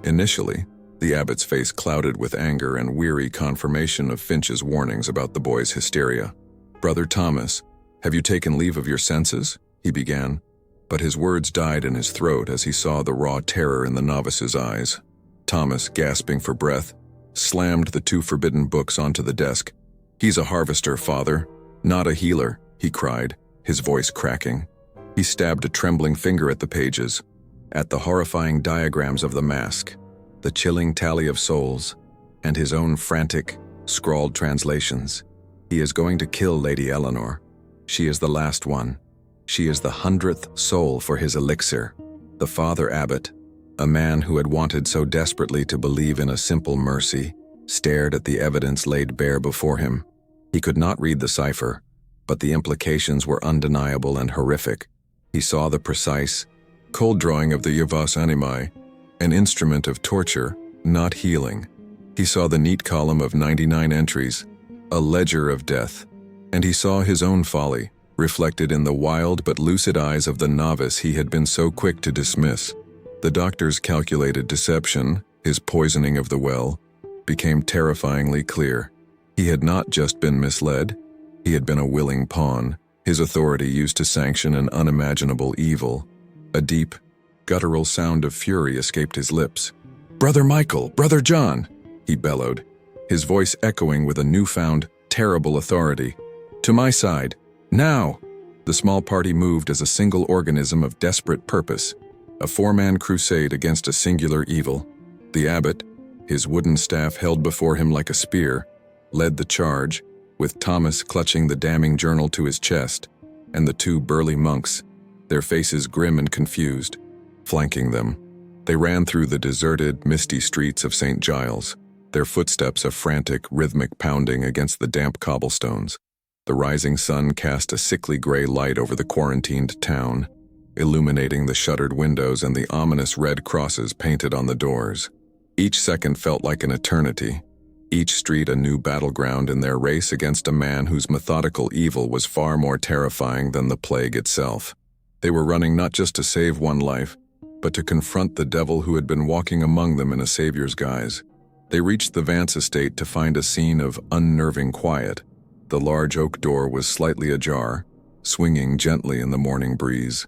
Initially, the abbot's face clouded with anger and weary confirmation of Finch's warnings about the boy's hysteria. "Brother Thomas, have you taken leave of your senses?" he began, but his words died in his throat as he saw the raw terror in the novice's eyes. Thomas, gasping for breath, slammed the 2 forbidden books onto the desk. "He's a harvester, Father, not a healer," he cried, his voice cracking. He stabbed a trembling finger at the pages, at the horrifying diagrams of the mask, the chilling tally of souls, and his own frantic, scrawled translations. "He is going to kill Lady Eleanor. She is the last one. She is the 100th soul for his elixir." The Father Abbot, a man who had wanted so desperately to believe in a simple mercy, stared at the evidence laid bare before him. He could not read the cipher, but the implications were undeniable and horrific. He saw the precise, cold drawing of the Juvas Animae, an instrument of torture, not healing. He saw the neat column of 99 entries, a ledger of death, and he saw his own folly, reflected in the wild but lucid eyes of the novice he had been so quick to dismiss. The doctor's calculated deception, his poisoning of the well, became terrifyingly clear. He had not just been misled, he had been a willing pawn, his authority used to sanction an unimaginable evil. A deep, guttural sound of fury escaped his lips. "Brother Michael! Brother John!" he bellowed, his voice echoing with a newfound, terrible authority. "To my side! Now!" The small party moved as a single organism of desperate purpose, a 4-man crusade against a singular evil. The abbot, his wooden staff held before him like a spear, led the charge, with Thomas clutching the damning journal to his chest, and the 2 burly monks, their faces grim and confused, flanking them. They ran through the deserted, misty streets of St. Giles, their footsteps a frantic, rhythmic pounding against the damp cobblestones. The rising sun cast a sickly gray light over the quarantined town, illuminating the shuttered windows and the ominous red crosses painted on the doors. Each second felt like an eternity. each street a new battleground in their race against a man whose methodical evil was far more terrifying than the plague itself. They were running not just to save one life, but to confront the devil who had been walking among them in a savior's guise. They reached the Vance estate to find a scene of unnerving quiet. The large oak door was slightly ajar, swinging gently in the morning breeze,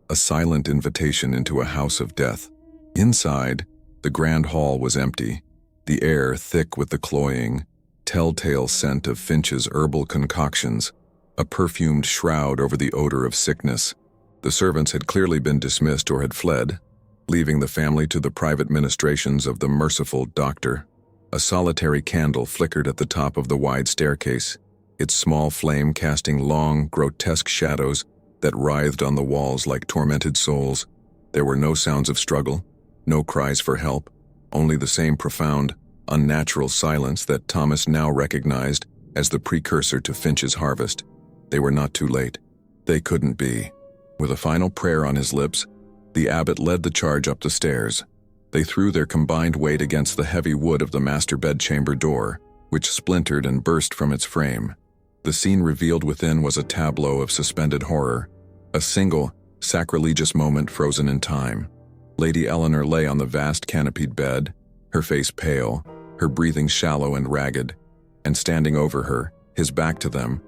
a silent invitation into a house of death. Inside, the grand hall was empty, the air thick with the cloying, telltale scent of Finch's herbal concoctions, a perfumed shroud over the odor of sickness. The servants had clearly been dismissed or had fled, leaving the family to the private ministrations of the merciful doctor. A solitary candle flickered at the top of the wide staircase, its small flame casting long, grotesque shadows that writhed on the walls like tormented souls. There were no sounds of struggle, no cries for help, only the same profound, unnatural silence that Thomas now recognized as the precursor to Finch's harvest. They were not too late. They couldn't be. With a final prayer on his lips, the abbot led the charge up the stairs. They threw their combined weight against the heavy wood of the master bedchamber door, which splintered and burst from its frame. The scene revealed within was a tableau of suspended horror, a single, sacrilegious moment frozen in time. Lady Eleanor lay on the vast canopied bed, her face pale, her breathing shallow and ragged, and standing over her, his back to them,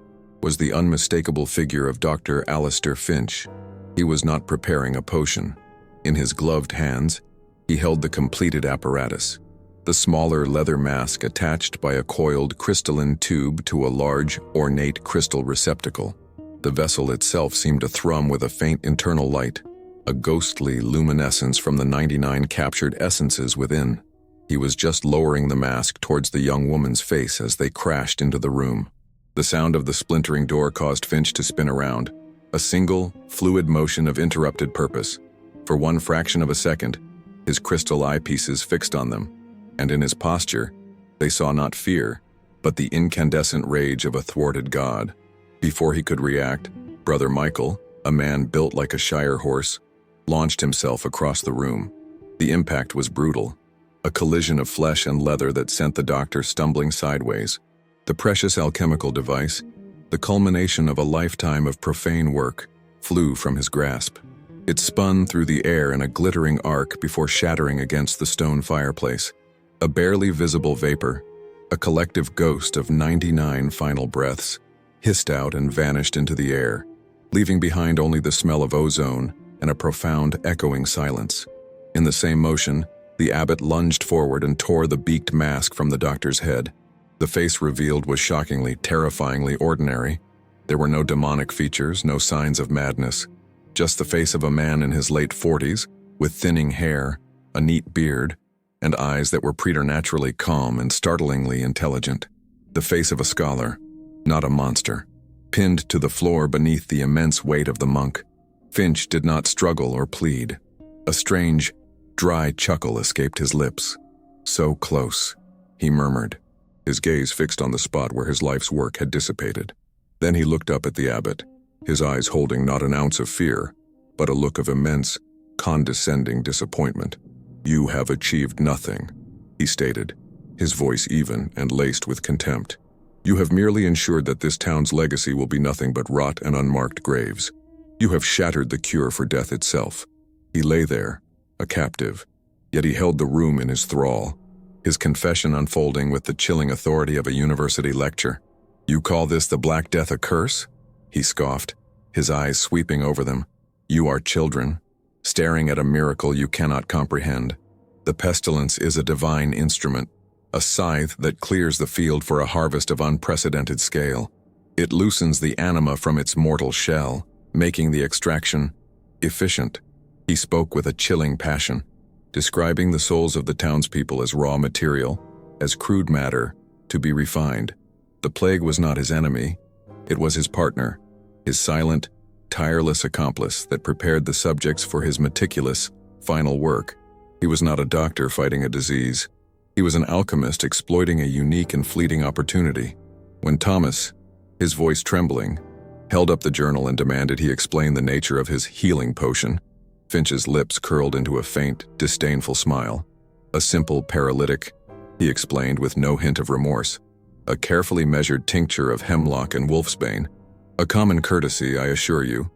was the unmistakable figure of Dr. Alistair Finch. He was not preparing a potion. In his gloved hands, he held the completed apparatus, the smaller leather mask attached by a coiled crystalline tube to a large, ornate crystal receptacle. The vessel itself seemed to thrum with a faint internal light, a ghostly luminescence from the 99 captured essences within. He was just lowering the mask towards the young woman's face as they crashed into the room. The sound of the splintering door caused Finch to spin around, a single, fluid motion of interrupted purpose. For one fraction of a second, his crystal eyepieces fixed on them, and in his posture, they saw not fear, but the incandescent rage of a thwarted god. Before he could react, Brother Michael, a man built like a shire horse, launched himself across the room. The impact was brutal, a collision of flesh and leather that sent the doctor stumbling sideways. The precious alchemical device, the culmination of a lifetime of profane work, flew from his grasp. It spun through the air in a glittering arc before shattering against the stone fireplace. A barely visible vapor, a collective ghost of 99 final breaths, hissed out and vanished into the air, leaving behind only the smell of ozone and a profound echoing silence. In the same motion, the abbot lunged forward and tore the beaked mask from the doctor's head. The face revealed was shockingly, terrifyingly ordinary. There were no demonic features, no signs of madness. Just the face of a man in his late 40s, with thinning hair, a neat beard, and eyes that were preternaturally calm and startlingly intelligent. The face of a scholar, not a monster. Pinned to the floor beneath the immense weight of the monk, Finch did not struggle or plead. A strange, dry chuckle escaped his lips. "So close," he murmured, his gaze fixed on the spot where his life's work had dissipated. Then he looked up at the abbot, his eyes holding not an ounce of fear, but a look of immense, condescending disappointment. "You have achieved nothing," he stated, his voice even and laced with contempt. "You have merely ensured that this town's legacy will be nothing but rot and unmarked graves. You have shattered the cure for death itself." He lay there, a captive, yet he held the room in his thrall, his confession unfolding with the chilling authority of a university lecture. "You call this the Black Death a curse?" he scoffed, his eyes sweeping over them. "You are children, staring at a miracle you cannot comprehend. The pestilence is a divine instrument, a scythe that clears the field for a harvest of unprecedented scale. It loosens the anima from its mortal shell, making the extraction efficient." He spoke with a chilling passion, describing the souls of the townspeople as raw material, as crude matter, to be refined. The plague was not his enemy, it was his partner, his silent, tireless accomplice that prepared the subjects for his meticulous, final work. He was not a doctor fighting a disease. He was an alchemist exploiting a unique and fleeting opportunity. When Thomas, his voice trembling, held up the journal and demanded he explain the nature of his healing potion, Finch's lips curled into a faint, disdainful smile. A simple paralytic, he explained with no hint of remorse. "A carefully measured tincture of hemlock and wolfsbane. A common courtesy, I assure you.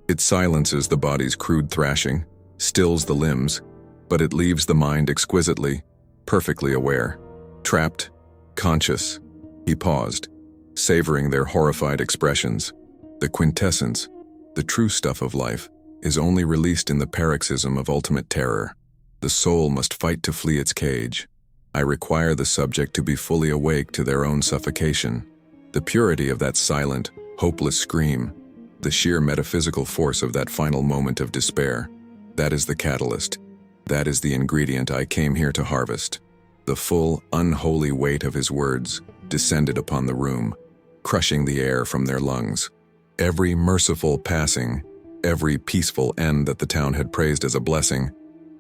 It silences the body's crude thrashing, stills the limbs, but it leaves the mind exquisitely, perfectly aware. Trapped, conscious." He paused, savoring their horrified expressions. The quintessence, the true stuff of life, is only released in the paroxysm of ultimate terror. The soul must fight to flee its cage. I require the subject to be fully awake to their own suffocation. The purity of that silent, hopeless scream, the sheer metaphysical force of that final moment of despair, that is the catalyst. That is the ingredient I came here to harvest. The full, unholy weight of his words descended upon the room, crushing the air from their lungs. Every merciful passing, every peaceful end that the town had praised as a blessing,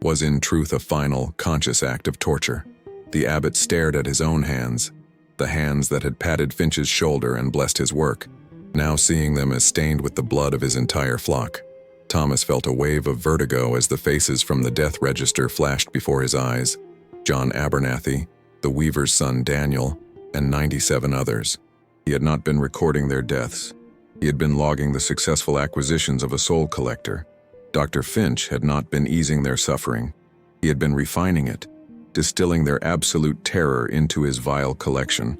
was in truth a final, conscious act of torture. The abbot stared at his own hands, the hands that had patted Finch's shoulder and blessed his work, now seeing them as stained with the blood of his entire flock. Thomas felt a wave of vertigo as the faces from the death register flashed before his eyes. John Abernathy, the weaver's son Daniel, and 97 others. He had not been recording their deaths. He had been logging the successful acquisitions of a soul collector. Dr. Finch had not been easing their suffering. He had been refining it, distilling their absolute terror into his vile collection,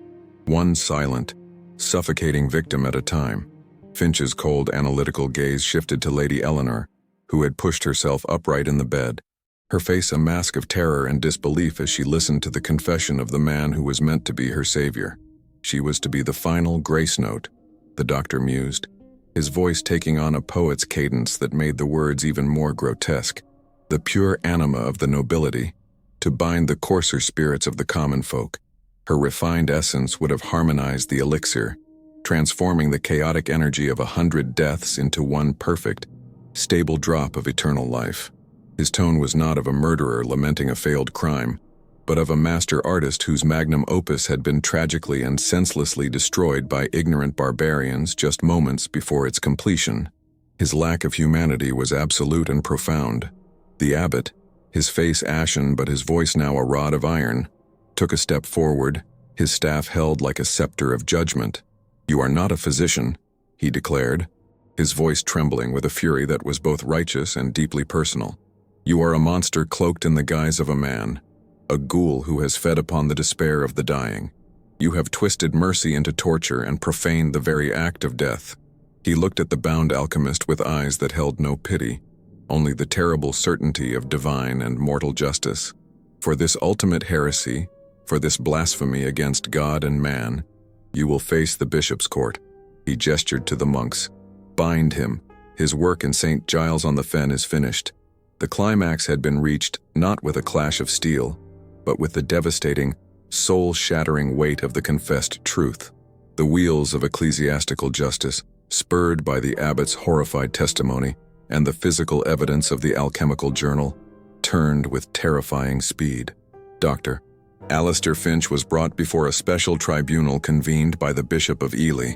one silent, suffocating victim at a time. Finch's cold, analytical gaze shifted to Lady Eleanor, who had pushed herself upright in the bed, her face a mask of terror and disbelief as she listened to the confession of the man who was meant to be her savior. She was to be the final grace note, the doctor mused, his voice taking on a poet's cadence that made the words even more grotesque. The pure anima of the nobility, to bind the coarser spirits of the common folk. Her refined essence would have harmonized the elixir, transforming the chaotic energy of 100 deaths into one perfect, stable drop of eternal life. His tone was not of a murderer lamenting a failed crime, but of a master artist whose magnum opus had been tragically and senselessly destroyed by ignorant barbarians just moments before its completion. His lack of humanity was absolute and profound. The abbot, his face ashen but his voice now a rod of iron, took a step forward, his staff held like a scepter of judgment. "You are not a physician," he declared, his voice trembling with a fury that was both righteous and deeply personal. "You are a monster cloaked in the guise of a man, a ghoul who has fed upon the despair of the dying. You have twisted mercy into torture and profaned the very act of death." He looked at the bound alchemist with eyes that held no pity, only the terrible certainty of divine and mortal justice. "For this ultimate heresy, for this blasphemy against God and man, you will face the bishop's court." He gestured to the monks. "Bind him. His work in St. Giles on the Fen is finished." The climax had been reached not with a clash of steel, but with the devastating, soul-shattering weight of the confessed truth. The wheels of ecclesiastical justice, spurred by the abbot's horrified testimony and the physical evidence of the alchemical journal, turned with terrifying speed. Dr. Alistair Finch was brought before a special tribunal convened by the Bishop of Ely,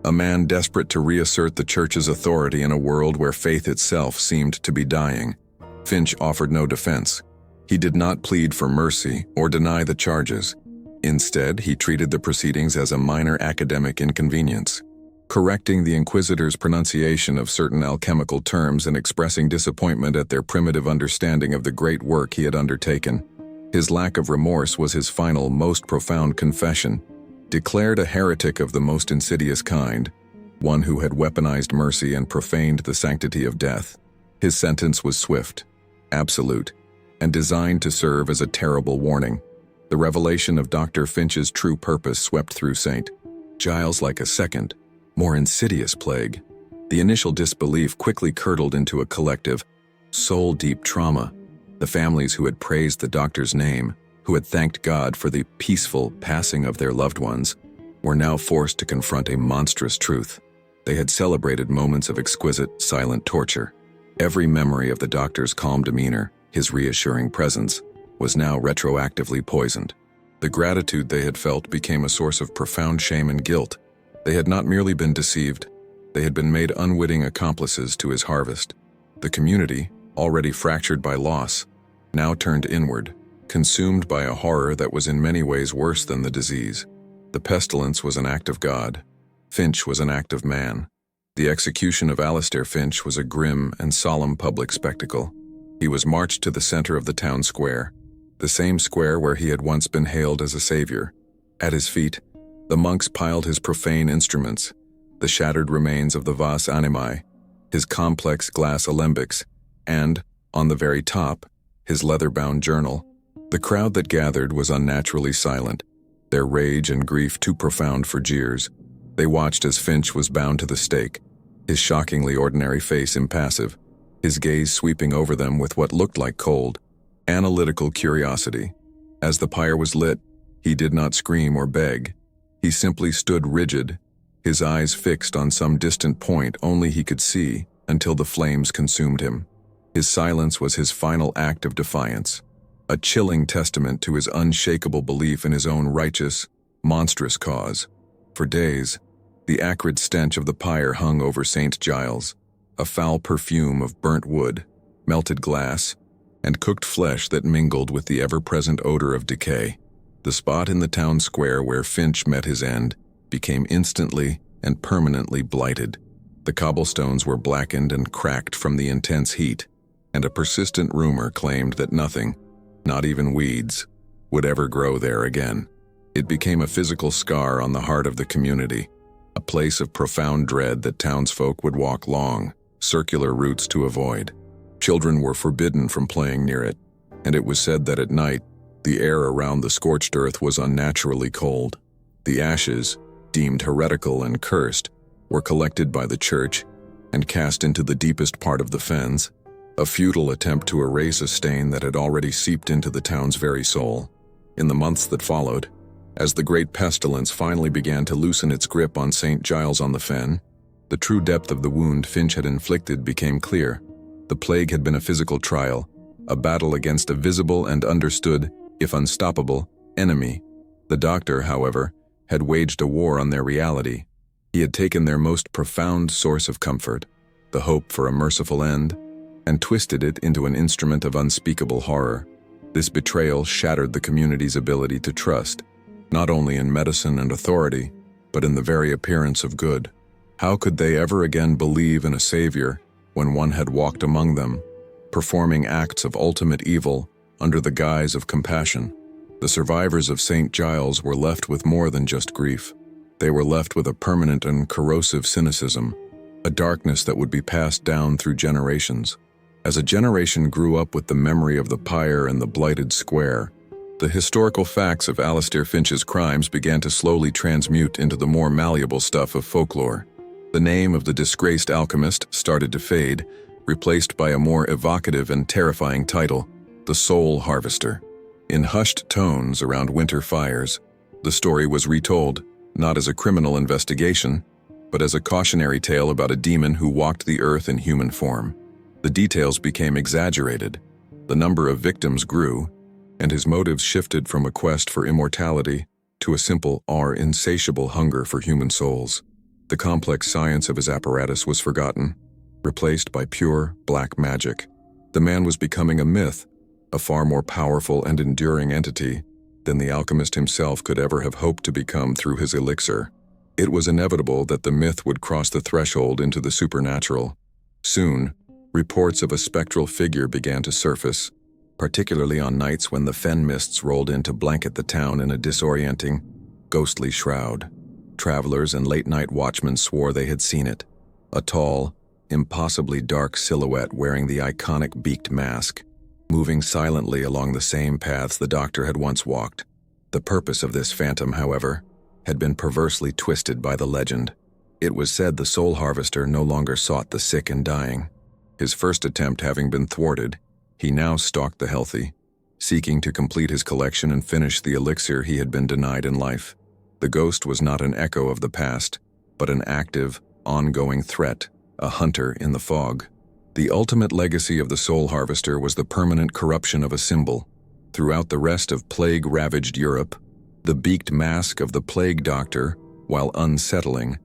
a man desperate to reassert the Church's authority in a world where faith itself seemed to be dying. Finch offered no defense. He did not plead for mercy or deny the charges. Instead, he treated the proceedings as a minor academic inconvenience, correcting the inquisitor's pronunciation of certain alchemical terms and expressing disappointment at their primitive understanding of the great work he had undertaken. His lack of remorse was his final, most profound confession, declared a heretic of the most insidious kind, one who had weaponized mercy and profaned the sanctity of death. His sentence was swift, absolute, and designed to serve as a terrible warning. The revelation of Dr. Finch's true purpose swept through St. Giles like a second, more insidious plague. The initial disbelief quickly curdled into a collective, soul-deep trauma. The families who had praised the doctor's name, who had thanked God for the peaceful passing of their loved ones, were now forced to confront a monstrous truth. They had celebrated moments of exquisite, silent torture. Every memory of the doctor's calm demeanor, his reassuring presence, was now retroactively poisoned. The gratitude they had felt became a source of profound shame and guilt. They had not merely been deceived, they had been made unwitting accomplices to his harvest. The community, already fractured by loss, now turned inward, consumed by a horror that was in many ways worse than the disease. The pestilence was an act of God. Finch was an act of man. The execution of Alistair Finch was a grim and solemn public spectacle. He was marched to the center of the town square, the same square where he had once been hailed as a savior. At his feet, the monks piled his profane instruments, the shattered remains of the vas animae, his complex glass alembics, and, on the very top, his leather-bound journal. The crowd that gathered was unnaturally silent, their rage and grief too profound for jeers. They watched as Finch was bound to the stake, his shockingly ordinary face impassive, his gaze sweeping over them with what looked like cold, analytical curiosity. As the pyre was lit, he did not scream or beg. He simply stood rigid, his eyes fixed on some distant point only he could see until the flames consumed him. His silence was his final act of defiance, a chilling testament to his unshakable belief in his own righteous, monstrous cause. For days, the acrid stench of the pyre hung over St. Giles, a foul perfume of burnt wood, melted glass, and cooked flesh that mingled with the ever-present odor of decay. The spot in the town square where Finch met his end became instantly and permanently blighted. The cobblestones were blackened and cracked from the intense heat, and a persistent rumor claimed that nothing, not even weeds, would ever grow there again. It became a physical scar on the heart of the community, a place of profound dread that townsfolk would walk long, circular routes to avoid. Children were forbidden from playing near it, and it was said that at night, the air around the scorched earth was unnaturally cold. The ashes, deemed heretical and cursed, were collected by the church and cast into the deepest part of the fens, a futile attempt to erase a stain that had already seeped into the town's very soul. In the months that followed, as the great pestilence finally began to loosen its grip on St. Giles on the Fen, the true depth of the wound Finch had inflicted became clear. The plague had been a physical trial, a battle against a visible and understood, if unstoppable, enemy. The doctor, however, had waged a war on their reality. He had taken their most profound source of comfort, the hope for a merciful end, and twisted it into an instrument of unspeakable horror. This betrayal shattered the community's ability to trust, not only in medicine and authority, but in the very appearance of good. How could they ever again believe in a savior when one had walked among them, performing acts of ultimate evil under the guise of compassion? The survivors of St. Giles were left with more than just grief. They were left with a permanent and corrosive cynicism, a darkness that would be passed down through generations. As a generation grew up with the memory of the pyre and the blighted square, the historical facts of Alistair Finch's crimes began to slowly transmute into the more malleable stuff of folklore. The name of the disgraced alchemist started to fade, replaced by a more evocative and terrifying title, the Soul Harvester. In hushed tones around winter fires, the story was retold, not as a criminal investigation, but as a cautionary tale about a demon who walked the earth in human form. The details became exaggerated, the number of victims grew, and his motives shifted from a quest for immortality to a simple or insatiable hunger for human souls. The complex science of his apparatus was forgotten, replaced by pure black magic. The man was becoming a myth, a far more powerful and enduring entity than the alchemist himself could ever have hoped to become through his elixir. It was inevitable that the myth would cross the threshold into the supernatural. Soon, reports of a spectral figure began to surface, particularly on nights when the fen mists rolled in to blanket the town in a disorienting, ghostly shroud. Travelers and late-night watchmen swore they had seen it, a tall, impossibly dark silhouette wearing the iconic beaked mask, moving silently along the same paths the doctor had once walked. The purpose of this phantom, however, had been perversely twisted by the legend. It was said the Soul Harvester no longer sought the sick and dying. His first attempt having been thwarted, he now stalked the healthy, seeking to complete his collection and finish the elixir he had been denied in life. The ghost was not an echo of the past, but an active, ongoing threat, a hunter in the fog. The ultimate legacy of the Soul Harvester was the permanent corruption of a symbol. Throughout the rest of plague-ravaged Europe, the beaked mask of the plague doctor, while unsettling,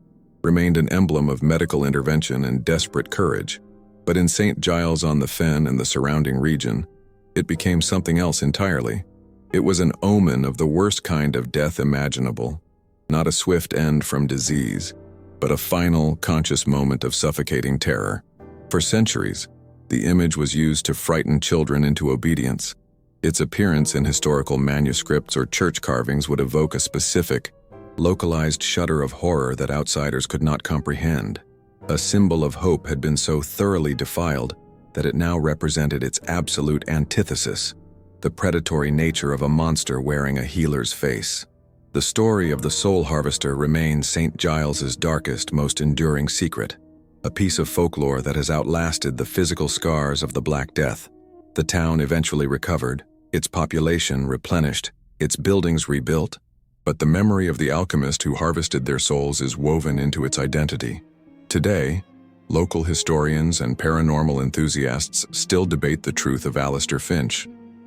remained an emblem of medical intervention and desperate courage. But in St. Giles on the Fen and the surrounding region, it became something else entirely. It was an omen of the worst kind of death imaginable, not a swift end from disease, but a final, conscious moment of suffocating terror. For centuries, the image was used to frighten children into obedience. Its appearance in historical manuscripts or church carvings would evoke a specific, localized shudder of horror that outsiders could not comprehend. A symbol of hope had been so thoroughly defiled that it now represented its absolute antithesis, the predatory nature of a monster wearing a healer's face. The story of the soul harvester remains St. Giles's darkest, most enduring secret, a piece of folklore that has outlasted the physical scars of the Black Death. The town eventually recovered, its population replenished, its buildings rebuilt, but the memory of the alchemist who harvested their souls is woven into its identity. Today, local historians and paranormal enthusiasts still debate the truth of Alistair Finch.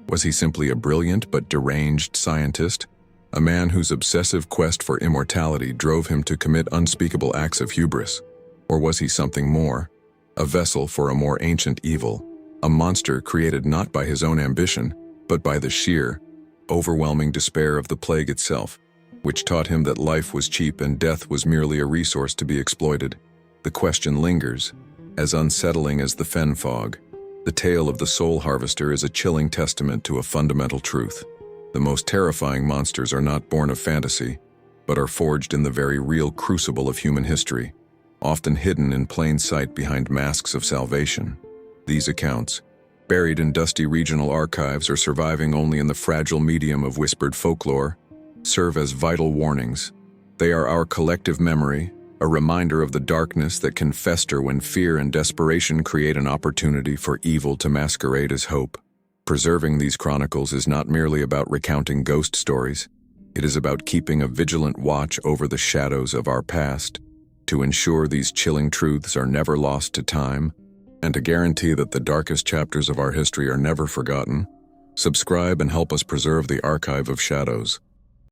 Was he simply a brilliant but deranged scientist? A man whose obsessive quest for immortality drove him to commit unspeakable acts of hubris? Or was he something more? A vessel for a more ancient evil, a monster created not by his own ambition, but by the sheer, overwhelming despair of the plague itself, which taught him that life was cheap and death was merely a resource to be exploited. The question lingers, as unsettling as the fen fog. The tale of the soul harvester is a chilling testament to a fundamental truth. The most terrifying monsters are not born of fantasy, but are forged in the very real crucible of human history, often hidden in plain sight behind masks of salvation. These accounts, buried in dusty regional archives or surviving only in the fragile medium of whispered folklore, serve as vital warnings. They are our collective memory, a reminder of the darkness that can fester when fear and desperation create an opportunity for evil to masquerade as hope. Preserving these chronicles is not merely about recounting ghost stories. It is about keeping a vigilant watch over the shadows of our past, to ensure these chilling truths are never lost to time, and to guarantee that the darkest chapters of our history are never forgotten. Subscribe and help us preserve the archive of shadows.